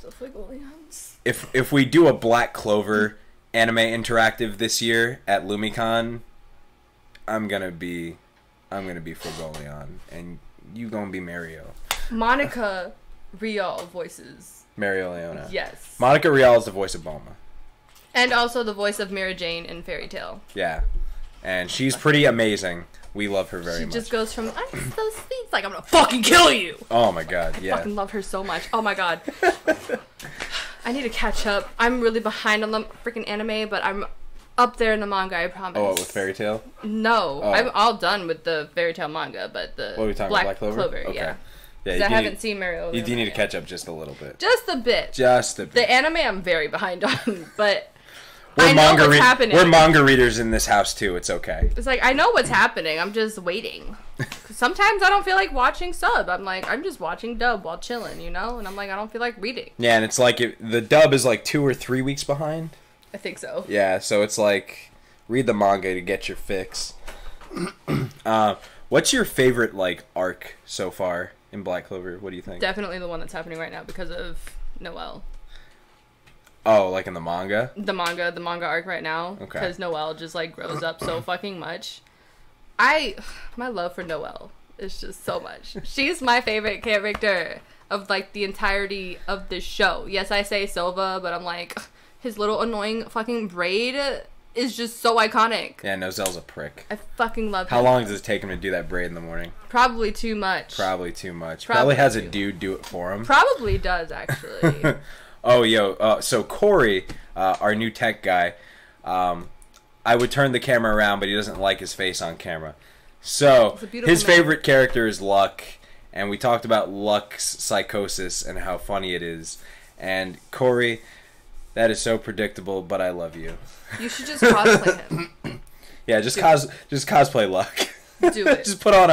the Fuegoleons. If we do a Black Clover anime interactive this year at Lumicon, I'm gonna be Fuegoleon, and you gonna be Mario. Monica Rial voices. Mario Leona. Yes. Monica Rial is the voice of Bulma. And also the voice of Mara Jane in Fairy Tail. Yeah, and she's pretty amazing. We love her very She much. just goes from, I'm so sweet. It's like, I'm gonna fucking kill you. Oh my god, yeah. Fucking love her so much. Oh my god. I need to catch up. I'm really behind on the freaking anime, but I'm up there in the manga, I promise. Oh, what, with Fairy Tail? No. Oh. I'm all done with the Fairy Tail manga, but the What are we talking Black about? Black Clover? Okay. yeah. Yeah, 'Cause I haven't seen Mario. You do need to catch up just a little bit. Just a bit. Just a bit. The anime I'm very behind on, but We're I know manga what's happening. We're manga readers in this house too. It's okay. It's like, I know what's happening. I'm just waiting. 'Cause sometimes I don't feel like watching sub. I'm like, I'm just watching dub while chilling, you know? And I'm like, I don't feel like reading. Yeah, and it's like the dub is like 2 or 3 weeks behind. I think so. Yeah, so it's like read the manga to get your fix. What's your favorite like arc so far in Black Clover? What do you think? Definitely the one that's happening right now because of Noelle. Oh, like in the manga? The manga arc right now. Okay. Because Noelle just like grows up so fucking much. My love for Noelle is just so much. She's my favorite character of like the entirety of the show. Yes, I say Silva, but I'm like, his little annoying fucking braid is just so iconic. Yeah, Nozelle's a prick. I fucking love How him. long does it take him to do that braid in the morning? Probably too much. Probably too much. Probably Probably has a too. dude do it for him. Probably does, actually. Oh, yo, so Corey, our new tech guy, I would turn the camera around, but he doesn't like his face on camera. So, He's a beautiful his man. favorite character is Luck, and we talked about Luck's psychosis and how funny it is. And Corey, that is so predictable, but I love you. You should just cosplay him. Yeah, just cosplay Luck. Do it. Just put on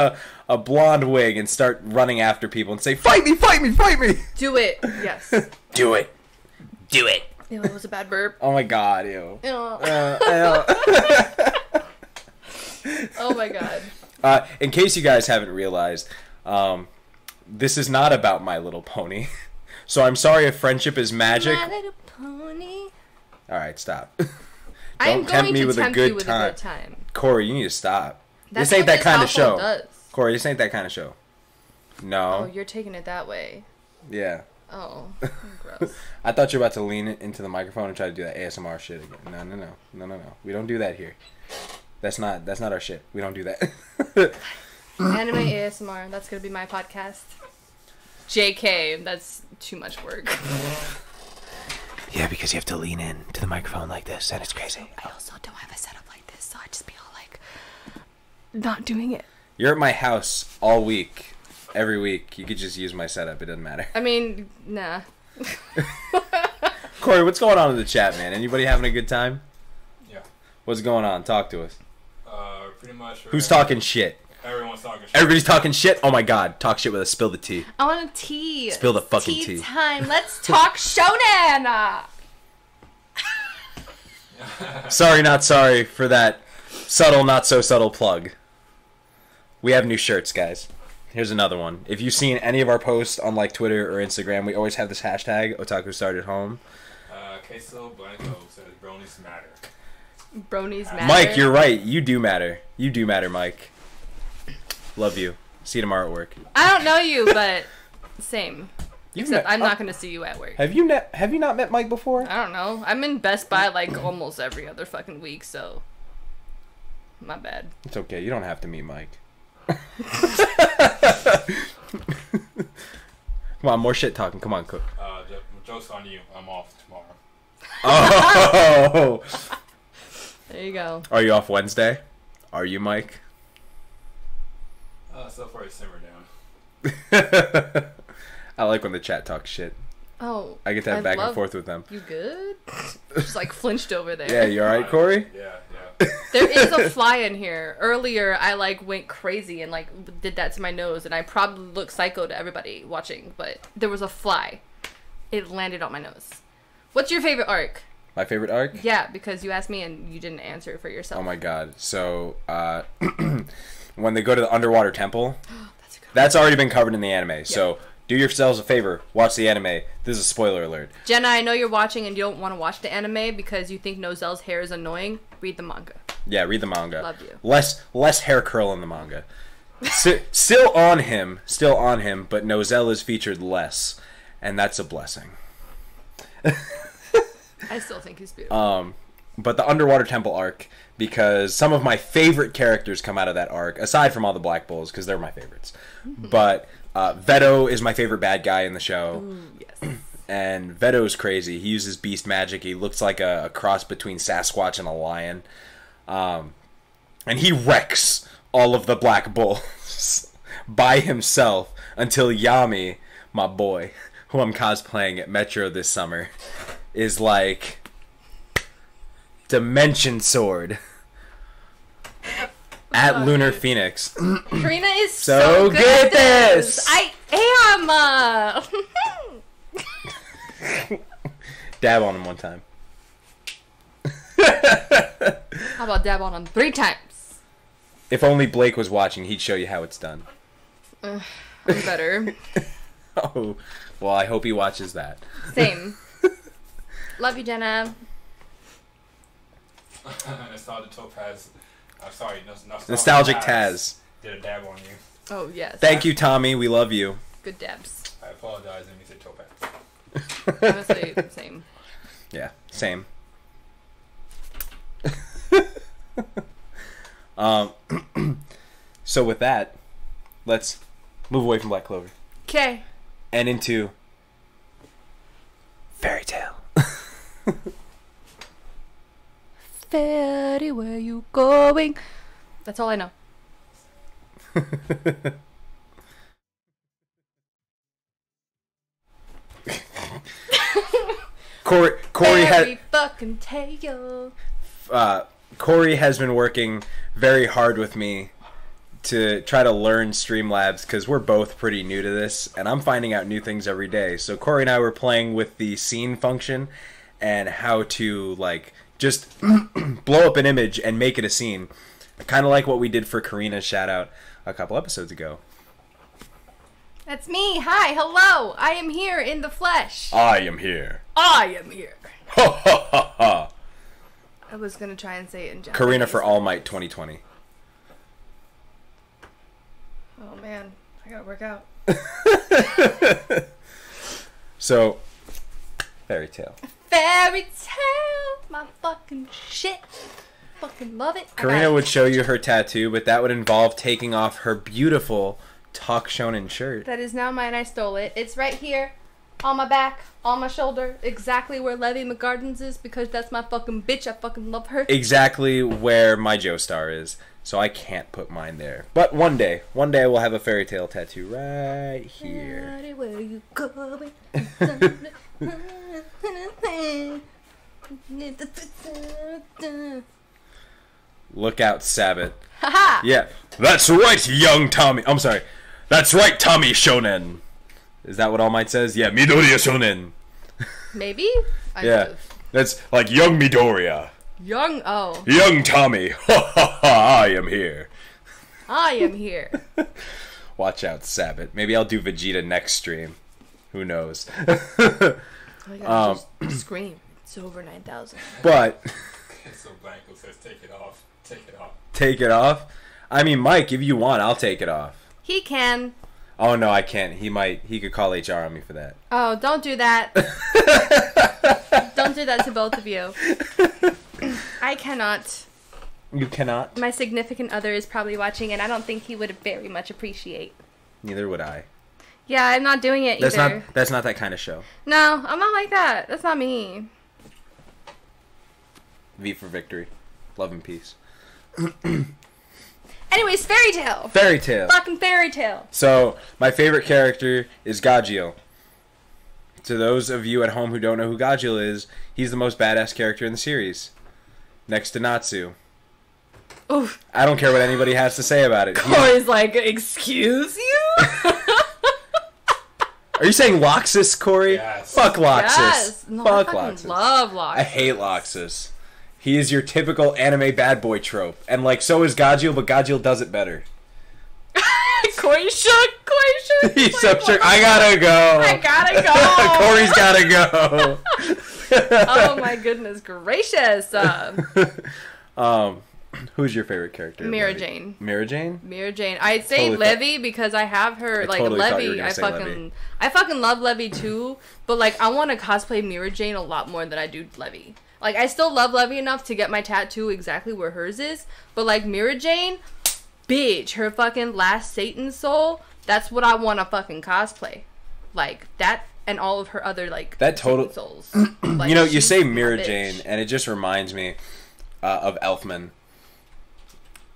a blonde wig and start running after people and say, fight me, fight me, fight me! Do it. Yes. Do it. Do it. Ew, it was a bad burp. Oh my god, ew. Ew. Ew. Oh my god. In case you guys haven't realized, this is not about My Little Pony. So I'm sorry if friendship is magic. My Little Pony. Alright, stop. I'm Don't tempt going me to with a tempt good you with time. a good time. Corey, you need to stop. That's This ain't what that kind of show. household does. Corey, this ain't that kind of show. Oh, No. you're taking it that way. Yeah. Oh, gross. I thought you were about to lean into the microphone and try to do that ASMR shit again. No. We don't do that here. That's not our shit. We don't do that. Anime ASMR. That's gonna be my podcast. JK. That's too much work. Yeah, because you have to lean in to the microphone like this, and it's crazy. I also don't have a setup like this, so I just be all like, not doing it. You're at my house all week. Every week. You could just use my setup. It doesn't matter. I mean, nah. Corey, what's going on in the chat, man? Anybody having a good time? Yeah. What's going on? Talk to us. Pretty much. Who's talking shit? Everyone's talking shit. Everybody's talking shit? Oh my god. Talk shit with us. Spill the tea. I want a tea. Spill the fucking tea. Time. Let's talk shonen. Sorry, not sorry for that subtle, not so subtle plug. We have new shirts, guys. Here's another one. If you've seen any of our posts on like Twitter or Instagram, we always have this hashtag, Otaku Started Home. Queso Blanco says bronies matter. Bronies matter. Mike, you're right. You do matter. You do matter, Mike. Love you. See you tomorrow at work. I don't know you, but same. You've Except met- I'm not going to see you at work. Have you not met Mike before? I don't know. I'm in Best Buy like almost every other fucking week, so my bad. It's okay. You don't have to meet Mike. Come on, more shit talking. Come on, cook. Joke's on you. I'm off tomorrow. Oh. There you go. Are you off Wednesday? Are you, Mike? So far, it's simmer down. I like when the chat talks shit. Oh. I get to have back and forth with them. You good? Just like flinched over there. Yeah, you alright, Corey? Yeah. There is a fly in here. Earlier, I like went crazy and like did that to my nose, and I probably looked psycho to everybody watching. But there was a fly. It landed on my nose. What's your favorite arc? My favorite arc? Yeah, because you asked me and you didn't answer for yourself. Oh my god. So, when they go to the underwater temple, That's a good that's already been covered in the anime. So, do yourselves a favor, watch the anime. This is a spoiler alert. Jenna, I know you're watching and you don't want to watch the anime because you think Nozelle's hair is annoying. Read the manga. Yeah, read the manga. Love you. Less hair curl in the manga. Still on him, but Nozelle is featured less, and that's a blessing. I still think he's beautiful. But the underwater temple arc, because some of my favorite characters come out of that arc, aside from all the Black Bulls, because they're my favorites. But Veto is my favorite bad guy in the show. Ooh, yes. And Veto's crazy. He uses beast magic. He looks like a cross between Sasquatch and a lion. And he wrecks all of the Black Bulls by himself until Yami, my boy, who I'm cosplaying at Metro this summer, is like Dimension Sword at Lunar Phoenix. Karina is So good good at this. I am. Dab on him one time. How about dab on him 3 times? If only Blake was watching, he'd show you how it's done. I'm better. Oh, well, I hope he watches that. Same. Love you, Jenna. Nostalgic Topaz. I'm sorry, Nostalgic Taz. Did a dab on you. Oh, yes. Thank you, Tommy. We love you. Good dabs. I apologize when you said Topaz. Honestly, same. Yeah, same. So with that, let's move away from Black Clover Okay. and into Fairy Tale. Fairy, where you going? That's all I know. Corey Fairy fucking tale. Corey has been working very hard with me to try to learn Streamlabs because we're both pretty new to this, and I'm finding out new things every day. So Corey and I were playing with the scene function and how to like just blow up an image and make it a scene, kind of like what we did for Karina's shout out a couple episodes ago. That's me. Hi, hello. I am here in the flesh. I am here. I am here. Ha ha ha ha. I was gonna try and say it in Japanese. Karina for All Might 2020. Oh man, I gotta work out. So, Fairy Tail. Fairy Tail, my fucking shit. Fucking love it. Karina would show you her tattoo, but that would involve taking off her beautiful Talk Shounen shirt. That is now mine. I stole it. It's right here, on my back, on my shoulder, exactly where Levy McGardens is, because that's my fucking bitch. I fucking love her. Exactly where my Joestar is. So I can't put mine there. But one day I will have a Fairy Tail tattoo right here. Where you going? Look out, Sabbath. Haha! Yeah. That's right, young Tommy. I'm sorry. That's right, Tommy Shonen. Is that what All Might says? Yeah, Midoriya Shonen. Maybe? Yeah. That's like young Midoriya. Young, oh. Young Tommy. Ha ha ha, I am here. I am here. Watch out, Sabbath. Maybe I'll do Vegeta next stream. Who knows? Oh my God, just scream. It's over 9,000. But... So Blanco says, take it off. Take it off. Take it off? I mean, Mike, if you want, I'll take it off. He can. Oh, no, I can't. He could call HR on me for that. Oh, don't do that. Don't do that to both of you. I cannot. You cannot? My significant other is probably watching, and I don't think he would very much appreciate. Neither would I. Yeah, I'm not doing it either. That's not that kind of show. No, I'm not like that. That's not me. V for victory. Love and peace. Anyways, Fairy Tail. Fairy Tail. Fucking Fairy Tail. So, my favorite character is Gajeel. To those of you at home who don't know who Gajeel is, he's the most badass character in the series. Next to Natsu. Oof. I don't care what anybody has to say about it. Corey's like, excuse you? Are you saying Loxus, Corey? Yes. Fuck Loxus. Yes. No, Fuck I fucking Loxus. love Loxus. I hate Loxus. He is your typical anime bad boy trope. And, like, so is Gajeel, but Gajeel does it better. Corey shook. He's so shook. I gotta go. Corey's gotta go. Oh, my goodness gracious. Who's your favorite character? Mira Jane. Mira Jane? Mira Jane. I'd say Totally Levy because I have her. I Like, totally thought you were Levy, gonna say Levy. I fucking love Levy too. But, like, I want to cosplay Mira Jane a lot more than I do Levy. Like, I still love Levy enough to get my tattoo exactly where hers is. But, like, Mira Jane, bitch, her fucking last Satan soul, that's what I want to fucking cosplay. Like, that and all of her other, like, that total Satan souls. Like, you know, you she's say my Mira bitch. Jane, and it just reminds me of Elfman.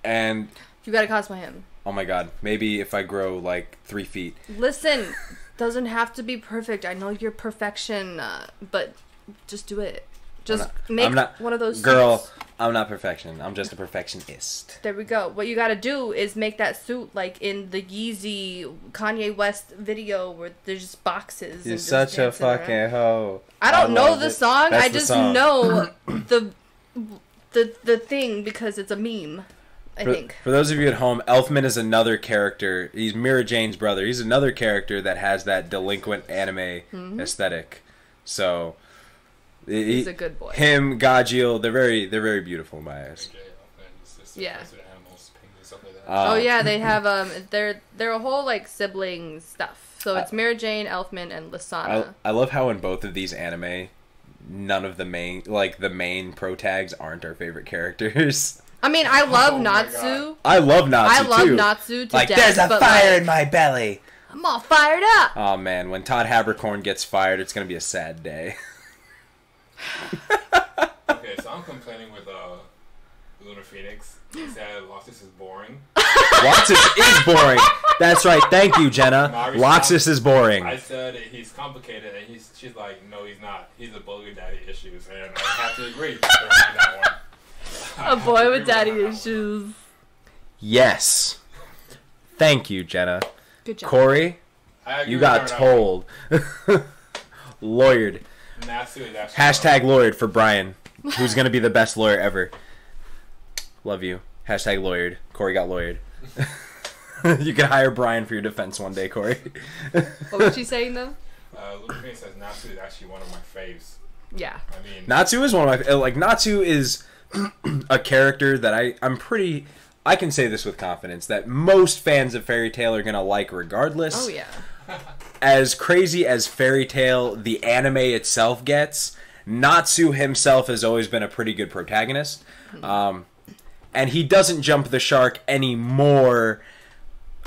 And, You gotta cosplay him. oh my god, maybe if I grow, like, 3 feet. Listen, doesn't have to be perfect. I know you're perfection, but just do it. Just make one of those girl, suits. I'm not perfection. I'm just a perfectionist. There we go. What you gotta do is make that suit like in the Yeezy Kanye West video where there's just boxes. You're and just such a dancing around. fucking hoe. I don't know love the it. song. That's I the just song. know the thing because it's a meme. I think. For those of you at home, Elfman is another character. He's Mira Jane's brother. He's another character that has that delinquent anime aesthetic. So He's a good boy. Him, Gajeel, they're very beautiful in my eyes. Yeah. Animals, penguins, stuff like that. Oh yeah, they have they're a whole like sibling stuff. So it's Mira Jane, Elfman, and Lisana. I love how in both of these anime, none of the main pro tags aren't our favorite characters. I mean, I love Oh my Natsu. God. I love Natsu I love too. Natsu to Like, death. there's a but, fire like, in my belly. I'm all fired up. Oh man, when Todd Habercorn gets fired, it's gonna be a sad day. Okay, so I'm complaining with Lunar Phoenix. He said Loxus is boring. Loxus is boring. That's right. Thank you, Jenna. My Loxus is boring. I said he's complicated, and she's like, no, he's not. He's a boy with daddy issues, and I have to agree with her on that one. A boy with daddy issues. Yes. Thank you, Jenna. Good job. Corey, I agree you with got her on told. Lawyered. that one. Natsu is actually Hashtag lawyered for Brian, who's going to be the best lawyer ever. Love you. Hashtag lawyered. Corey got lawyered. You can hire Brian for your defense one day, Corey. What was she saying though? Lunar Phoenix says Natsu is actually one of my faves. Yeah. I mean, Natsu is one of my... Like, Natsu is a character that I can say this with confidence, that most fans of Fairy Tail are going to like regardless. Oh, yeah. As crazy as Fairy Tail, the anime itself gets, Natsu himself has always been a pretty good protagonist. And he doesn't jump the shark any more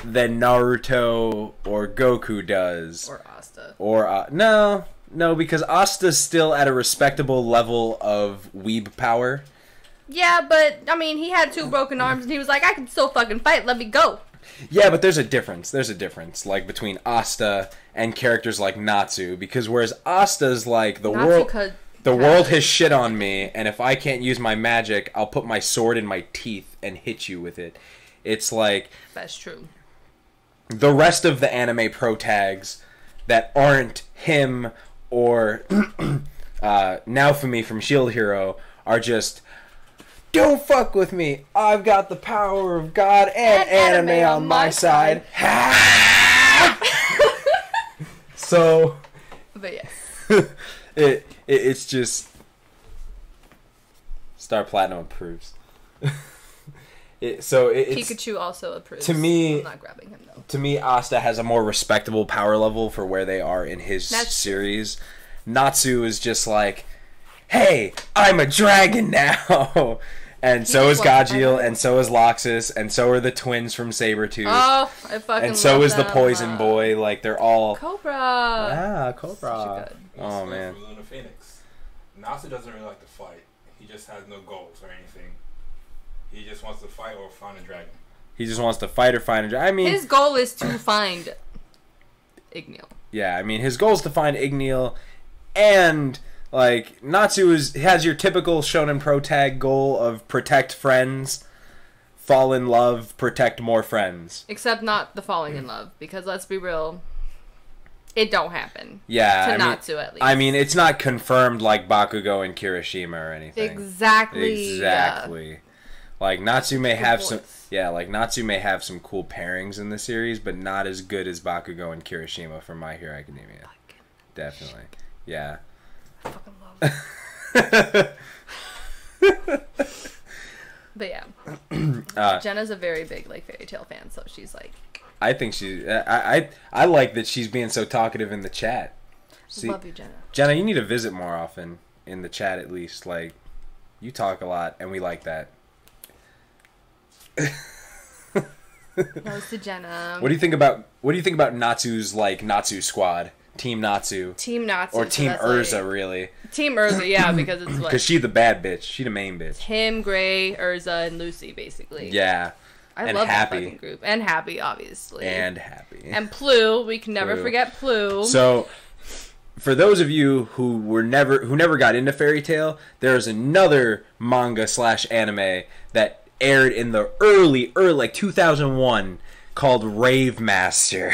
than Naruto or Goku does. Or Asta. Or, no, because Asta's still at a respectable level of weeb power. Yeah, but, I mean, he had 2 broken arms, and he was like, I can still fucking fight, let me go. Yeah, but there's a difference. There's a difference, like, between Asta and characters like Natsu, because whereas Asta's like, the world has shit on me, and if I can't use my magic, I'll put my sword in my teeth and hit you with it. It's like... That's true. The rest of the anime protags that aren't him or Naofumi from Shield Hero are just... Don't fuck with me. I've got the power of God and anime on my side. So, but yes, it's just Star Platinum approves. It's Pikachu also approves. To me, I'm not grabbing him though. To me, Asta has a more respectable power level for where they are in his series. Natsu is just like, hey, I'm a dragon now. And so is Gajeel, and so is Loxus, and so are the twins from Sabretooth. Oh, I fucking And so love is the them. Poison Boy. Like, they're all... Cobra. Yeah, Cobra. Oh, man. For Luna Phoenix. Natsu doesn't really like to fight. He just has no goals or anything. He just wants to fight or find a dragon. He just wants to fight or find a dragon. I mean... His goal is to find Igneel. Yeah, I mean, his goal is to find Igneel, and... Like, Natsu has your typical shonen pro tag goal of protect friends, fall in love, protect more friends. Except not the falling in love, because let's be real, it don't happen. Yeah, Natsu, at least. I mean, it's not confirmed like Bakugo and Kirishima or anything. Exactly. Like, Natsu may have voice. Natsu may have some cool pairings in the series, but not as good as Bakugo and Kirishima from My Hero Academia. Definitely. Yeah. I fucking love it. But yeah, Jenna's a very big like Fairy Tail fan, so she's like. I think I like that she's being so talkative in the chat. See, love you, Jenna. Jenna, you need to visit more often in the chat at least. Like, you talk a lot, and we like that. Goes to Jenna. What do you think about Natsu's like Natsu squad? Team Natsu. Team Natsu. Or Team Urza, really. Team Urza, yeah, because it's like... Because she's the bad bitch. She the main bitch. Him, Gray, Urza, and Lucy, basically. Yeah. I love that fucking group. And Happy, obviously. And Plu. We can never forget Plu. So, for those of you who never got into Fairy Tail, there is another manga/anime that aired in the early, like 2001, called Rave Master.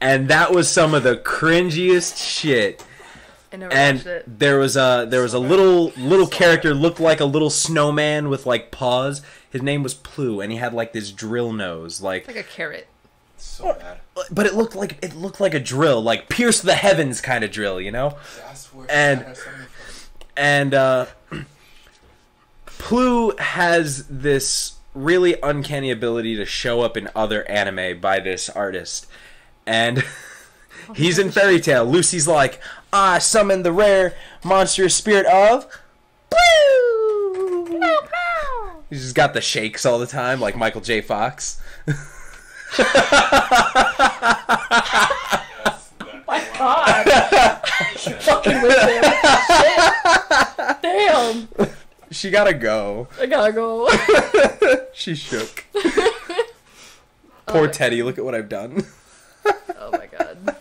And that was some of the cringiest shit. And there was a little character, looked like a little snowman with like paws. His name was Plu, and he had like this drill nose, like a carrot. So bad. But it looked like a drill, like pierce the heavens kind of drill, you know. And Plu has this really uncanny ability to show up in other anime by this artist. And he's in Fairy Tail. Lucy's like, I summon the rare monstrous spirit of Blue. He's just got the shakes all the time, like Michael J. Fox. My God. You're fucking with him. Shit. Damn. She gotta go. I gotta go. She shook. Poor Teddy, look at what I've done. Oh my God.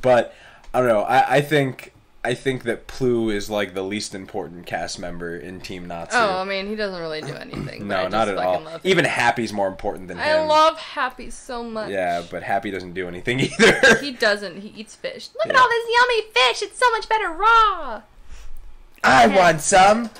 But I don't know. I think that Plu is like the least important cast member in Team Natsu. Oh, I mean, he doesn't really do anything. No, not at all. Even Happy's more important than him. I love Happy so much. Yeah, but Happy doesn't do anything either. He doesn't. He eats fish. Look at all this yummy fish. It's so much better raw. I want some.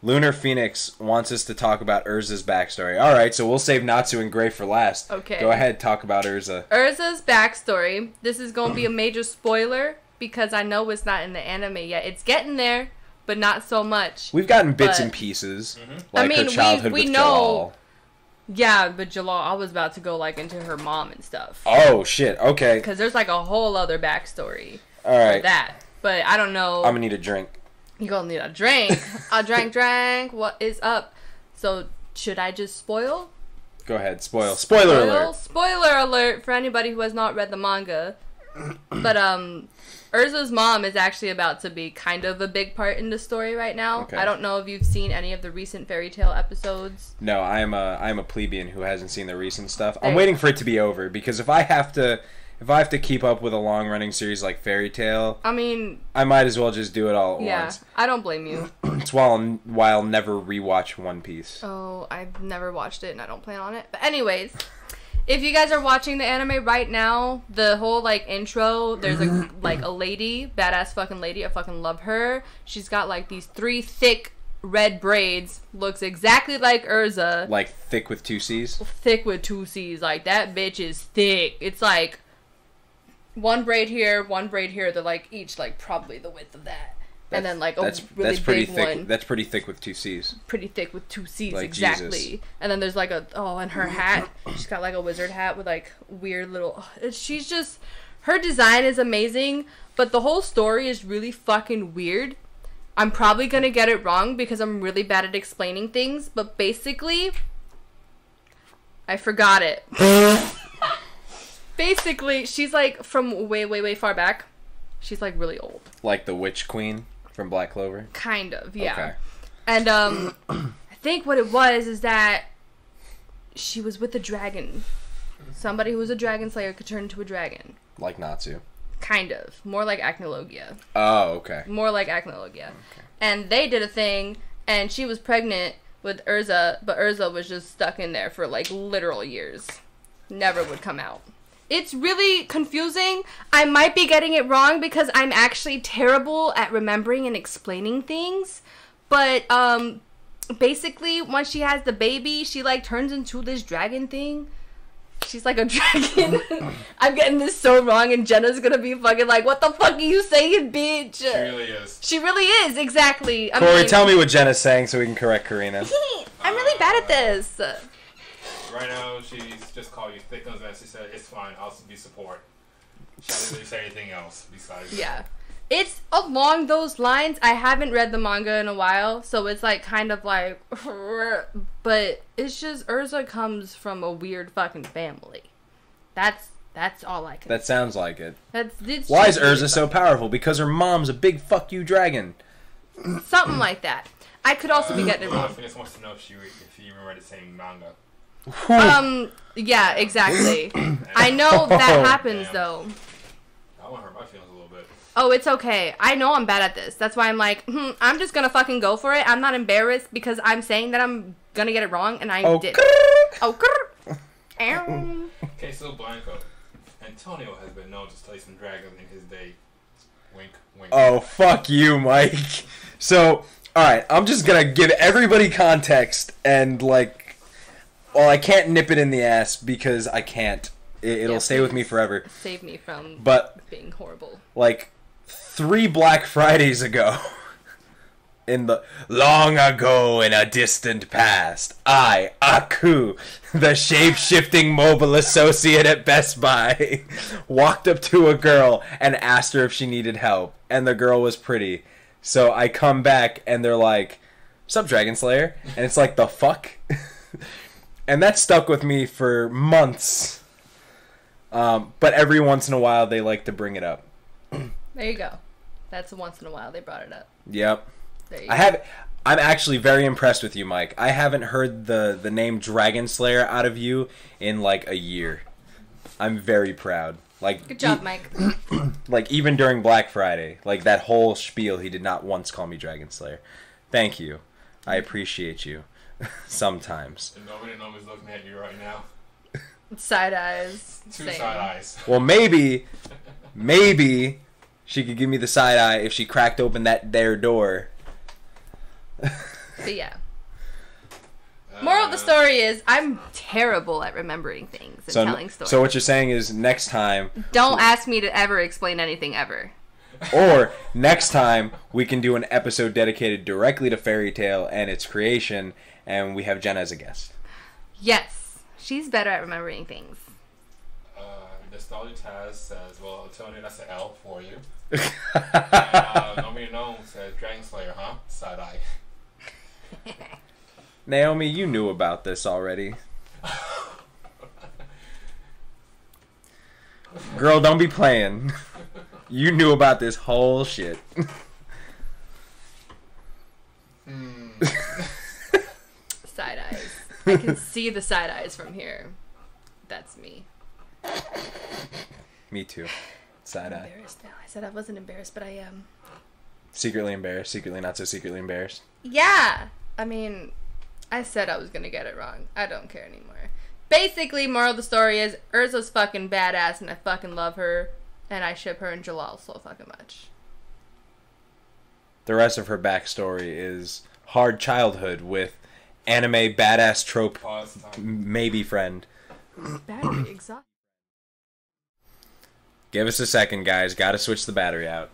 Lunar Phoenix wants us to talk about Urza's backstory. Alright, so we'll save Natsu and Gray for last. Okay. Go ahead, talk about Urza. Urza's backstory. This is going to be a major spoiler because I know it's not in the anime yet. It's getting there, but not so much. We've gotten bits and pieces. Like her childhood we with know. Jalal. Yeah, but Jalal, I was about to go like into her mom and stuff. Oh shit! Okay. Because there's like a whole other backstory. All right. For that, but I don't know. I'm gonna need a drink. You gonna need a drink. A drink. What is up? So should I just spoil? Go ahead. Spoiler alert. Spoiler alert for anybody who has not read the manga. But Urza's mom is actually about to be kind of a big part in the story right now. Okay. I don't know if you've seen any of the recent Fairy Tail episodes. No, I am a plebeian who hasn't seen the recent stuff. I'm waiting for it to be over because if I have to keep up with a long running series like Fairy Tail, I mean, I might as well just do it all at once. Yeah, I don't blame you. It's why I'll never rewatch One Piece. Oh, I've never watched it and I don't plan on it. But anyways, if you guys are watching the anime right now, the whole like intro, there's a lady, badass fucking lady. I fucking love her. She's got like these 3 thick red braids. Looks exactly like Urza. Like thick with 2 C's? Thick with 2 C's. Like that bitch is thick. It's like one braid here, one braid here. They're like each like probably the width of that. And then like a really pretty big thick. one. That's pretty thick with 2 C's. Pretty thick with 2 C's, like exactly. Jesus. And then there's like and her hat. She's got like a wizard hat with like weird little. She's just, her design is amazing, but the whole story is really fucking weird. I'm probably gonna get it wrong because I'm really bad at explaining things, but basically, I forgot it. Basically, she's like from way, way, way far back. She's like really old. Like the Witch Queen from Black Clover? Kind of, yeah. Okay. And I think what it was is that she was with a dragon. Somebody who was a dragon slayer could turn into a dragon. Like Natsu. Kind of. More like Acnologia. Oh, okay. More like Acnologia. Okay. And they did a thing, and she was pregnant with Urza, but Urza was just stuck in there for like literal years. Never would come out. It's really confusing. I might be getting it wrong because I'm actually terrible at remembering and explaining things. But, basically, once she has the baby, she, like, turns into this dragon thing. She's like a dragon. I'm getting this so wrong, and Jenna's gonna be fucking like, what the fuck are you saying, bitch? She really is. She really is, exactly. Corey, tell me what Jenna's saying so we can correct Karina. I'm really bad at this. Right now, she's just called you thick nose, and she said, it's fine, I'll be support. She doesn't really say anything else besides. Yeah. It's along those lines. I haven't read the manga in a while, so it's like kind of like, but it's just Urza comes from a weird fucking family. That's all I can. That sounds like it. It's Why is Urza so powerful? Because her mom's a big fuck you dragon. Something like that. I could also be getting it wrong. Phoenix wants to know if you even read the same manga. Yeah, exactly. I know that happens though. I want to hurt my feelings a little bit. Oh, it's okay. I know I'm bad at this. That's why I'm like, I'm just gonna fucking go for it. I'm not embarrassed because I'm saying that I'm gonna get it wrong, and I did. Queso Blanco. Antonio has been known to slay some dragons in his day. Wink, wink. Oh, fuck you, Mike. So, alright, I'm just gonna give everybody context and, like, well, I can't nip it in the ass because I can't. It'll stay with me forever. Save me from being horrible. Like, 3 Black Fridays ago, long ago in a distant past, I, Aku, the shape-shifting mobile associate at Best Buy, walked up to a girl and asked her if she needed help, and the girl was pretty. So I come back and they're like, "Sup, Dragon Slayer?" And it's like, the fuck? And that stuck with me for months. But every once in a while, they like to bring it up. There you go. That's once in a while they brought it up. Yep. There you go. I'm actually very impressed with you, Mike. I haven't heard the name Dragon Slayer out of you in like a year. I'm very proud. Like, good job, Mike. Like, even during Black Friday, like that whole spiel, he did not once call me Dragon Slayer. Thank you. I appreciate you. Sometimes. And nobody's looking at you right now. Side eyes. Two side eyes. Well, maybe she could give me the side eye if she cracked open their door. But yeah. Moral of the story is I'm terrible at remembering things and telling stories. So what you're saying is next time... Don't ask me to ever explain anything ever. Or next time we can do an episode dedicated directly to Fairy Tail and its creation, and we have Jenna as a guest. Yes, she's better at remembering things. Nostalgia Taz says, well, Tony, that's an L for you. And Naomi Gnome says, Dragon Slayer, huh? Side eye. Naomi, you knew about this already. Girl, don't be playing. You knew about this whole shit. Side eyes. I can see the side eyes from here. That's me. Me too. Side eye. Embarrassed now. I said I wasn't embarrassed, but I am. Secretly embarrassed, secretly not so secretly embarrassed. Yeah! I mean, I said I was gonna get it wrong. I don't care anymore. Basically, moral of the story is Urza's fucking badass and I fucking love her. And I ship her and Jalal so fucking much. The rest of her backstory is hard childhood with anime badass trope maybe friend. Battery exhaust. Give us a second, guys. Gotta switch the battery out.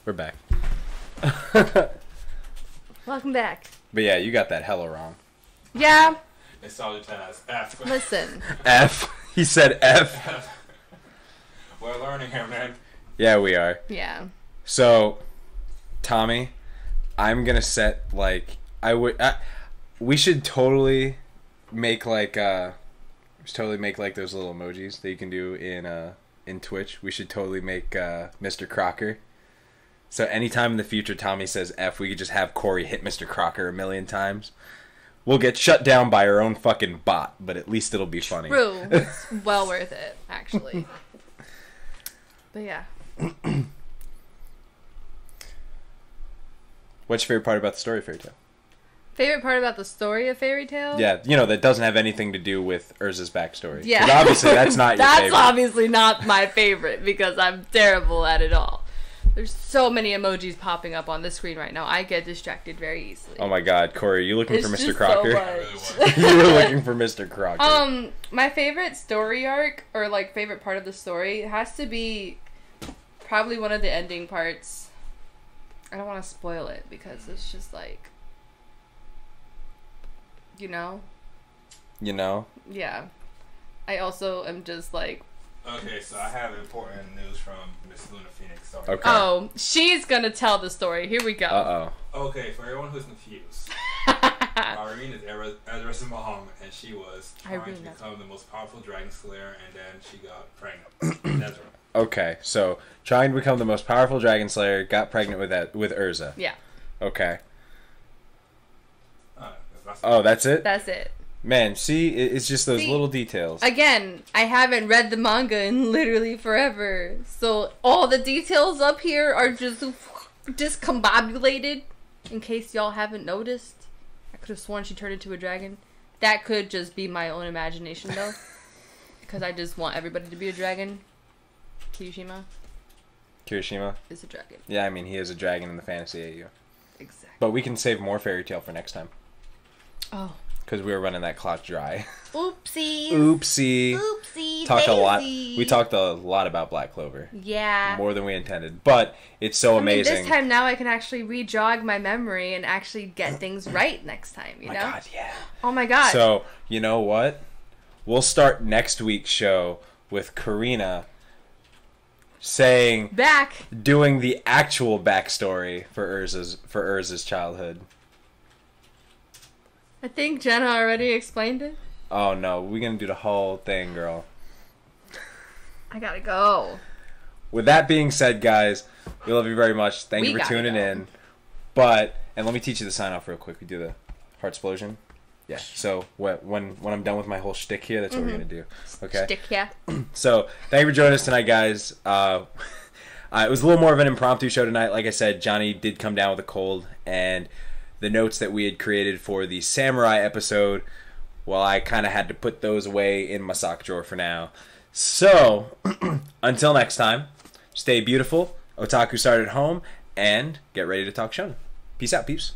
We're back. Welcome back. But yeah, you got that hella wrong. Yeah. Nostalgia Taz, F. Listen. F. He said F. We're learning here, man. Yeah, we are. Yeah. So, Tommy, I'm gonna set like we should totally make like those little emojis that you can do in Twitch. We should totally make Mr. Crocker. So anytime in the future Tommy says F, we could just have Corey hit Mr. Crocker 1,000,000 times. We'll get shut down by our own fucking bot, but at least it'll be funny. True. It's well worth it, actually. But yeah. What's your favorite part about the story of Fairy Tail? Favorite part about the story of Fairy Tail? Yeah, that doesn't have anything to do with Urza's backstory. Yeah. 'Cause obviously that's not your favorite. That's obviously not my favorite because I'm terrible at it all. There's so many emojis popping up on the screen right now. I get distracted very easily. Oh my god, Corey, are you looking for It's Mr. just Crocker? so much. You were looking for Mr. Crocker. My favorite story arc, or like favorite part of the story, has to be probably one of the ending parts. I don't want to spoil it because it's just like, you know? Yeah. I also am just like... Okay, so I have important news from Miss Luna Phoenix. Sorry. Okay. Oh, she's gonna tell the story. Here we go. Uh-oh. Okay, for everyone who's confused, Irene is Ezra's mom, and she was trying to become the most powerful dragon slayer, and then she got pregnant. Ezra. Okay, so trying to become the most powerful dragon slayer, got pregnant with Urza. Yeah. Okay. That's That's it? That's it. Man, see, it's just those little details. Again, I haven't read the manga in literally forever. So all the details up here are just discombobulated. In case y'all haven't noticed. I could have sworn she turned into a dragon. That could just be my own imagination though. Because I just want everybody to be a dragon. Kirishima is a dragon. Yeah, I mean, he is a dragon in the fantasy AU. Exactly. But we can save more Fairy Tail for next time. Oh. Because we were running that clock dry. Oopsies. Oopsie. Talked a lot. We talked a lot about Black Clover. Yeah. More than we intended. But it's so amazing. This time now I can actually re-jog my memory and actually get things right next time, you know? Oh my god, yeah. Oh my god. So, you know what? We'll start next week's show with Karina doing the actual backstory for Urza's childhood. I think Jenna already explained it. Oh no, we're gonna do the whole thing, girl. I gotta go. With that being said, guys, we love you very much. Thank you for tuning in. And let me teach you the sign off real quick. We do the heart explosion. Yeah. So when I'm done with my whole shtick here, that's what we're gonna do. Okay. Shtick, yeah. So thank you for joining us tonight, guys. It was a little more of an impromptu show tonight. Like I said, Johnny did come down with a cold, and the notes that we had created for the samurai episode, well, I kind of had to put those away in my sock drawer for now. So until next time, stay beautiful. Otaku started at home, and get ready to talk shonen. Peace out, peeps.